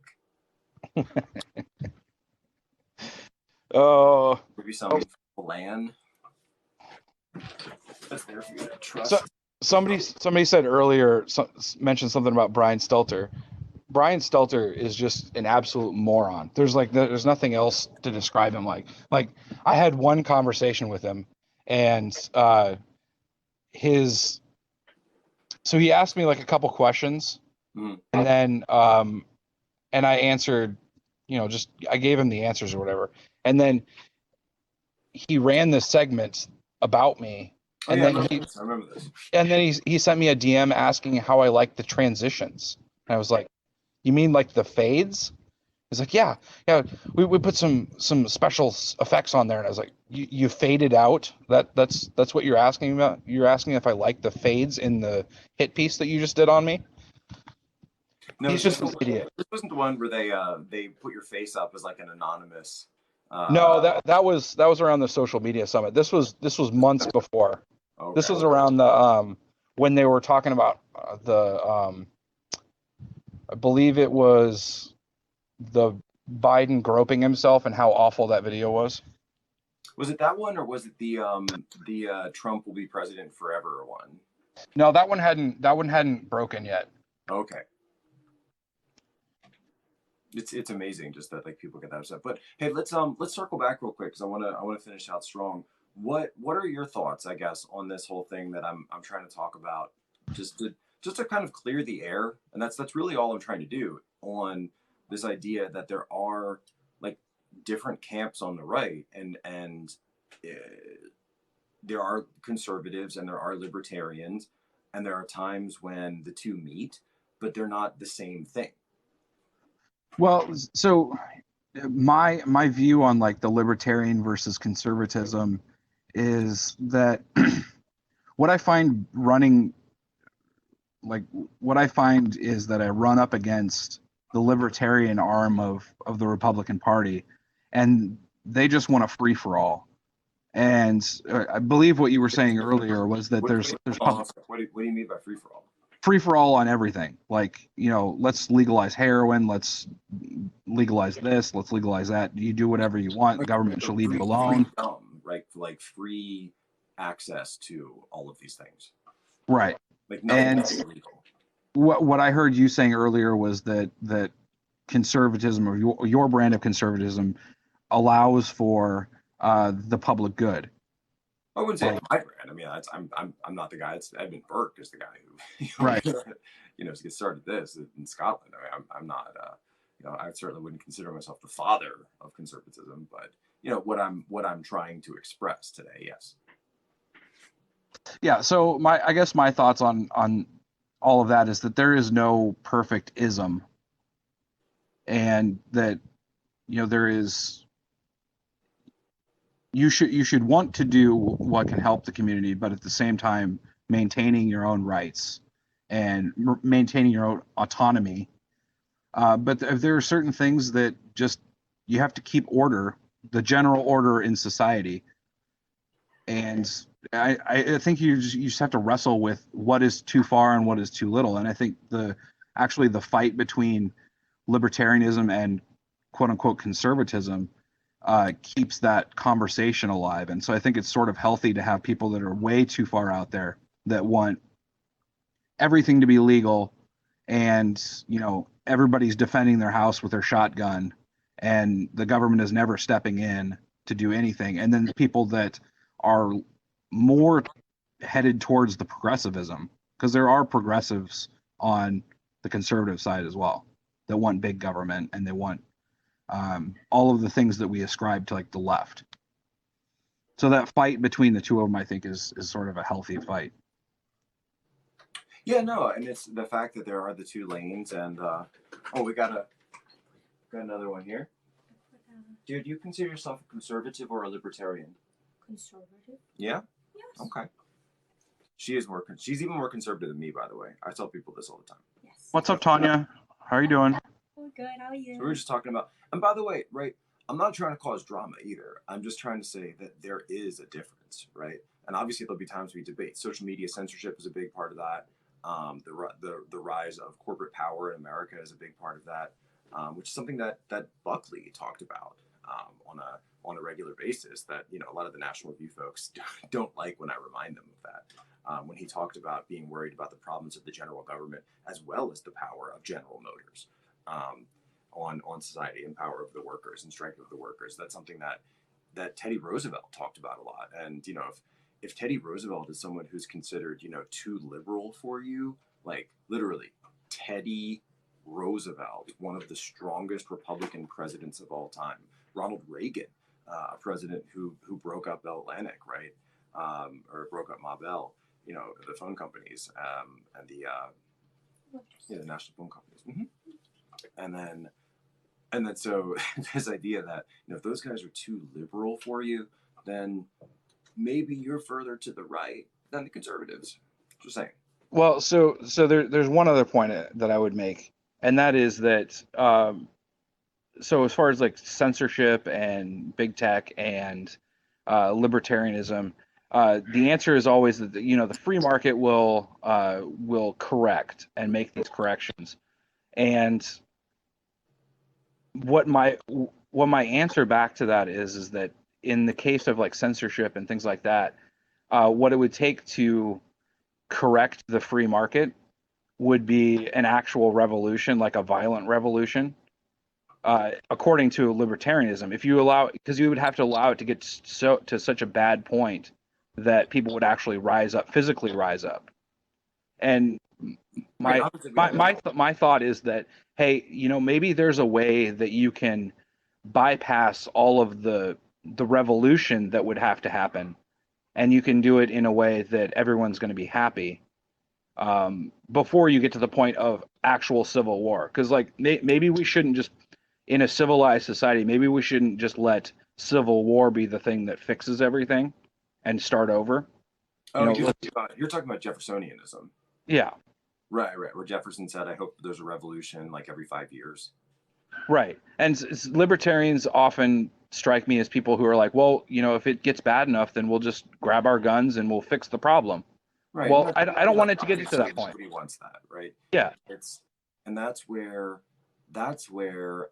Oh, maybe some flan. That's there for you to trust. So, somebody said earlier, mentioned something about Brian Stelter. Brian Stelter is just an absolute moron. There's nothing else to describe him like. Like, I had one conversation with him, and so he asked me like a couple questions, and then and I answered, just I gave him the answers or whatever, and then he ran this segment about me. And I remember this. And then he sent me a DM asking how I like the transitions. And I was like, "You mean like the fades?" He's like, "Yeah. We put some special effects on there." And I was like, "You faded out? That's what you're asking about? You're asking if I like the fades in the hit piece that you just did on me?" No, he's just an idiot. This wasn't the one where they put your face up as like an anonymous. No, that was around the social media summit. This was months before. Okay. This was around the when they were talking about the I believe it was the Biden groping himself and how awful that video was. Was it that one, or was it the Trump will be president forever one? No, that one hadn't broken yet. Okay. It's amazing just that like people get that upset. But hey, let's circle back real quick because I wanna finish out strong. What are your thoughts, I guess, on this whole thing that I'm trying to talk about, just to kind of clear the air, and that's really all I'm trying to do on this idea that there are like different camps on the right, and there are conservatives and there are libertarians, and there are times when the two meet, but they're not the same thing. Well, so my view on like the libertarian versus conservatism is that what I find is that I run up against the libertarian arm of the Republican Party, and they just want a free for all. And I believe what you were saying earlier was that there's what do you mean by free for all? Free for all on everything. Like, let's legalize heroin, let's legalize this, let's legalize that. You do whatever you want. The government should leave you alone. Right, like free access to all of these things. Right. Like nothing is illegal. What I heard you saying earlier was that conservatism, or your brand of conservatism, allows for the public good. I wouldn't say my brand. I mean, I'm not the guy. It's Edmund Burke is the guy who, right. Get started this in Scotland. I mean, I'm not. I certainly wouldn't consider myself the father of conservatism, but what I'm trying to express today, yes. Yeah. So I guess my thoughts on all of that is that there is no perfect ism, and that there is. You should want to do what can help the community, but at the same time maintaining your own rights and maintaining your own autonomy. But if there are certain things that just you have to keep order, the general order in society, and I think you just have to wrestle with what is too far and what is too little. And I think the fight between libertarianism and quote unquote conservatism keeps that conversation alive. And so I think it's sort of healthy to have people that are way too far out there that want everything to be legal, and everybody's defending their house with their shotgun, and the government is never stepping in to do anything. And then the people that are more headed towards the progressivism, because there are progressives on the conservative side as well that want big government, and they want all of the things that we ascribe to like the left. So that fight between the two of them, I think, is sort of a healthy fight. Yeah, no, and it's the fact that there are the two lanes, and we got another one here. Dude, do you consider yourself a conservative or a libertarian? Conservative. Yeah? Yes. Okay. She's even more conservative than me, by the way. I tell people this all the time. Yes. What's up, Tanya? How are you doing? Oh, good. How are you? So we were just talking about, and by the way, right, I'm not trying to cause drama either. I'm just trying to say that there is a difference, right? And obviously, there'll be times we debate. Social media censorship is a big part of that. The rise of corporate power in America is a big part of that, which is something that Buckley talked about on a regular basis. That a lot of the National Review folks don't like when I remind them of that. When he talked about being worried about the problems of the general government as well as the power of General Motors. On society and power of the workers and strength of the workers. That's something that Teddy Roosevelt talked about a lot. And if Teddy Roosevelt is someone who's considered too liberal for you, like literally Teddy Roosevelt, one of the strongest Republican presidents of all time, Ronald Reagan, a president who broke up Bell Atlantic, right, or broke up Ma Bell, the phone companies, and the national phone companies. And then so this idea that if those guys are too liberal for you, then maybe you're further to the right than the conservatives. Just saying. Well, so there's one other point that I would make, and that is that so as far as like censorship and big tech and libertarianism, the answer is always that the free market will correct and make these corrections. And what my answer back to that is that in the case of like censorship and things like that, what it would take to correct the free market would be an actual revolution, like a violent revolution. According to libertarianism, if you allow, because you would have to allow it to get to such a bad point that people would actually rise up, physically rise up. And Right. my thought is that, hey, maybe there's a way that you can bypass all of the revolution that would have to happen, and you can do it in a way that everyone's going to be happy, before you get to the point of actual civil war. Because like maybe we shouldn't just, in a civilized society, maybe we shouldn't just let civil war be the thing that fixes everything and start over. Oh, you're talking about Jeffersonianism. Yeah. Right. Where Jefferson said, "I hope there's a revolution like every 5 years." Right. And libertarians often strike me as people who are like, well, if it gets bad enough, then we'll just grab our guns and we'll fix the problem. Right. Well, I don't want it to get to that point. Nobody wants that, right? Yeah. And that's where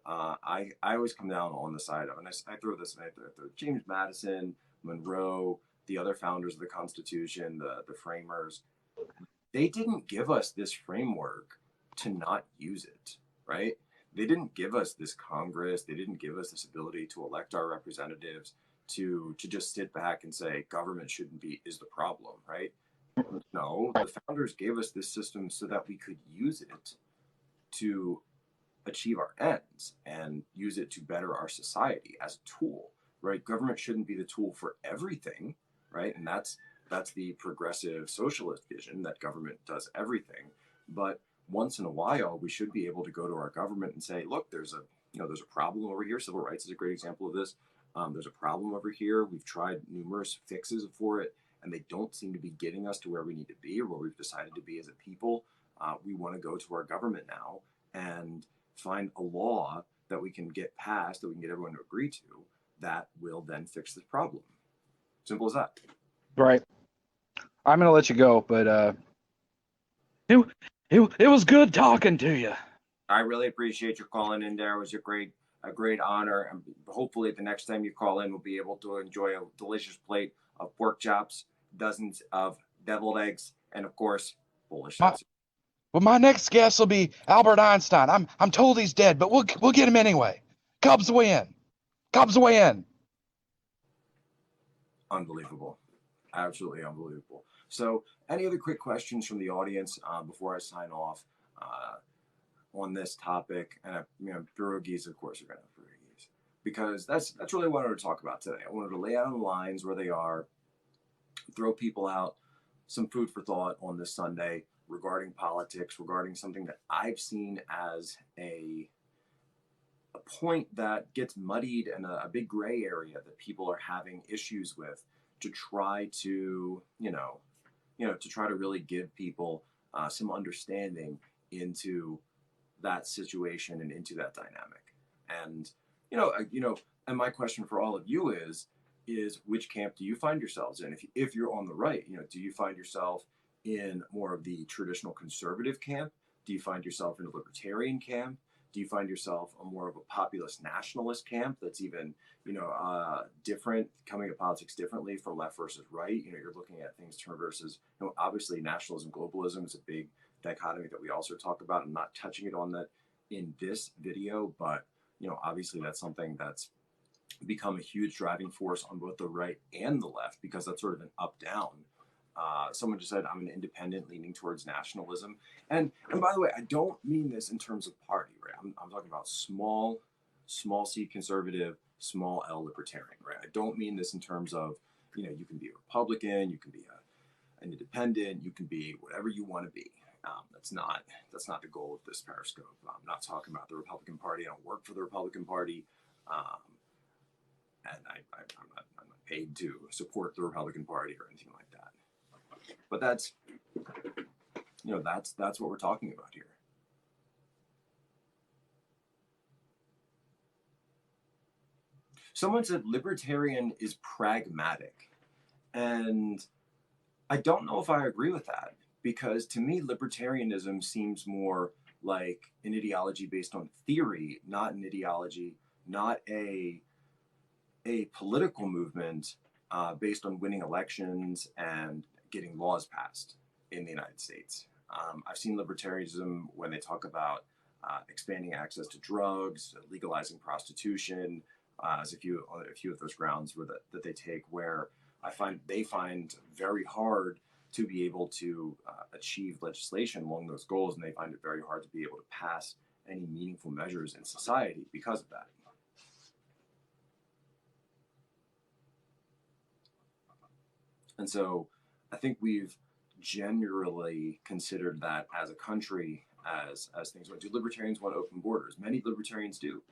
I always come down on the side of, and I throw this, I throw James Madison, Monroe, the other founders of the Constitution, the framers. They didn't give us this framework to not use it, right? They didn't give us this Congress. They didn't give us this ability to elect our representatives to just sit back and say government is the problem, right? No, the founders gave us this system so that we could use it to achieve our ends and use it to better our society as a tool, right? Government shouldn't be the tool for everything, right? And that's the progressive socialist vision, that government does everything. But once in a while, we should be able to go to our government and say, look, there's a problem over here. Civil rights is a great example of this. There's a problem over here. We've tried numerous fixes for it, and they don't seem to be getting us to where we need to be or where we've decided to be as a people. We want to go to our government now and find a law that we can get passed, that we can get everyone to agree to, that will then fix this problem. Simple as that. Right. I'm gonna let you go, but it was good talking to you. I really appreciate your calling in there. It was a great honor. And hopefully the next time you call in, we'll be able to enjoy a delicious plate of pork chops, dozens of deviled eggs, and of course, Polish sausage. Well, my next guest will be Albert Einstein. I'm told he's dead, but we'll get him anyway. Cubs win. Cubs win. Unbelievable. Absolutely unbelievable. So, any other quick questions from the audience before I sign off on this topic? And pierogies, of course, are going to have pierogies, because that's really what I wanted to talk about today. I wanted to lay out the lines where they are, throw people out some food for thought on this Sunday regarding politics, regarding something that I've seen as a point that gets muddied and a big gray area that people are having issues with, to try to to try to really give people some understanding into that situation and into that dynamic. And And my question for all of you is which camp do you find yourselves in? If you're on the right, do you find yourself in more of the traditional conservative camp? Do you find yourself in a libertarian camp? Do you find yourself a more of a populist nationalist camp that's even, different, coming at politics differently from left versus right? You're looking at things versus, obviously nationalism, globalism is a big dichotomy that we also talk about. I'm not touching it on that in this video, but obviously that's something that's become a huge driving force on both the right and the left, because that's sort of an up down. Someone just said I'm an independent leaning towards nationalism, and by the way, I don't mean this in terms of party, right? I'm talking about small C conservative, small L libertarian, right? I don't mean this in terms of you can be a Republican, you can be an independent, you can be whatever you want to be. That's not the goal of this Periscope. I'm not talking about the Republican Party. I don't work for the Republican Party. And I'm not paid to support the Republican Party or anything like that. But that's what we're talking about here. Someone said libertarian is pragmatic, and I don't know if I agree with that, because to me libertarianism seems more like an ideology based on theory, not an ideology, not a political movement based on winning elections and getting laws passed in the United States. I've seen libertarianism when they talk about expanding access to drugs, legalizing prostitution, as a few of those grounds that they take, where they find very hard to be able to achieve legislation along those goals, and they find it very hard to be able to pass any meaningful measures in society because of that. And so I think we've generally considered that as a country as things. Do libertarians want open borders? Many libertarians do.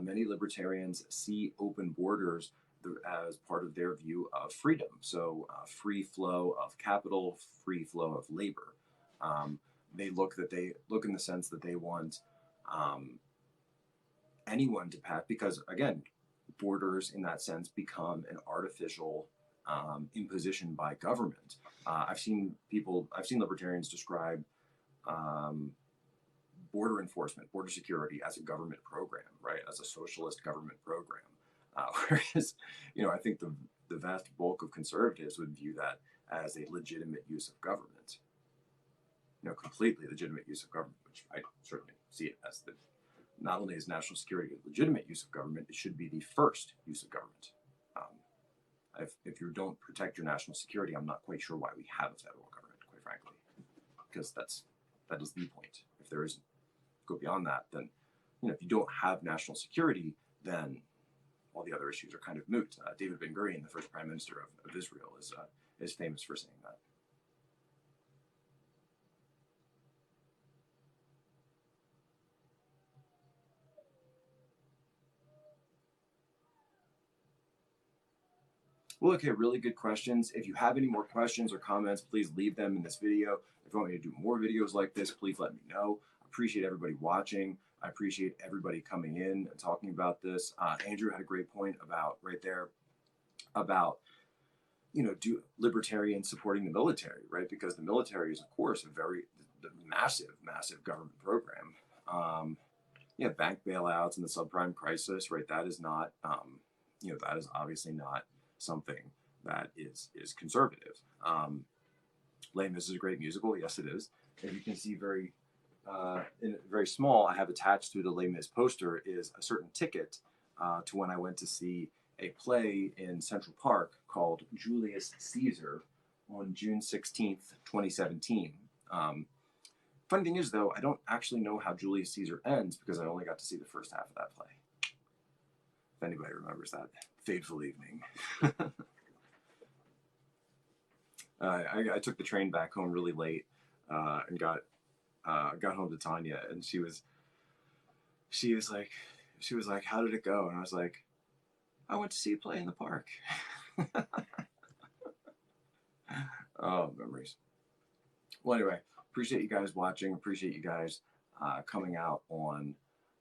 Many libertarians see open borders as part of their view of freedom. So free flow of capital, free flow of labor. They look in the sense that they want anyone to pass, because again, borders in that sense become an artificial imposition by government. I've seen libertarians describe border enforcement, border security as a government program, right? As a socialist government program. Whereas, I think the vast bulk of conservatives would view that as a legitimate use of government. Completely legitimate use of government, which I certainly see it as not only is national security a legitimate use of government, it should be the first use of government. If you don't protect your national security, I'm not quite sure why we have a federal government, quite frankly, because that is the point. If there isn't, go beyond that, then if you don't have national security, then all the other issues are kind of moot. David Ben Gurion, the first prime minister of Israel, is famous for saying that. Well, okay, really good questions. If you have any more questions or comments, please leave them in this video. If you want me to do more videos like this, please let me know. I appreciate everybody watching. I appreciate everybody coming in and talking about this. Andrew had a great point right there about do libertarians supporting the military, right? Because the military is, of course, a massive government program. Bank bailouts and the subprime crisis, right? That is not, that is obviously not something that is conservative. Les Mis is a great musical. Yes, it is. And you can see very small, I have attached to the Les Mis poster is a certain ticket to when I went to see a play in Central Park called Julius Caesar on June 16th, 2017. Funny thing is, though, I don't actually know how Julius Caesar ends because I only got to see the first half of that play. If anybody remembers that fateful evening. I took the train back home really late and got home to Tanya, and she was like, how did it go? And I was like, I went to see a play in the park. Oh, memories. Well, anyway, appreciate you guys watching. Appreciate you guys coming out on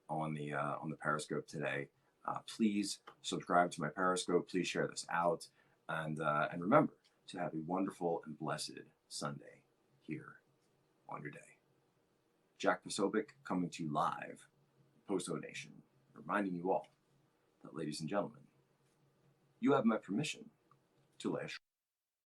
the Periscope today. Please subscribe to my Periscope. Please share this out. And remember to have a wonderful and blessed Sunday here on your day. Jack Posobiec coming to you live, Poso Nation, reminding you all that, ladies and gentlemen, you have my permission to lay a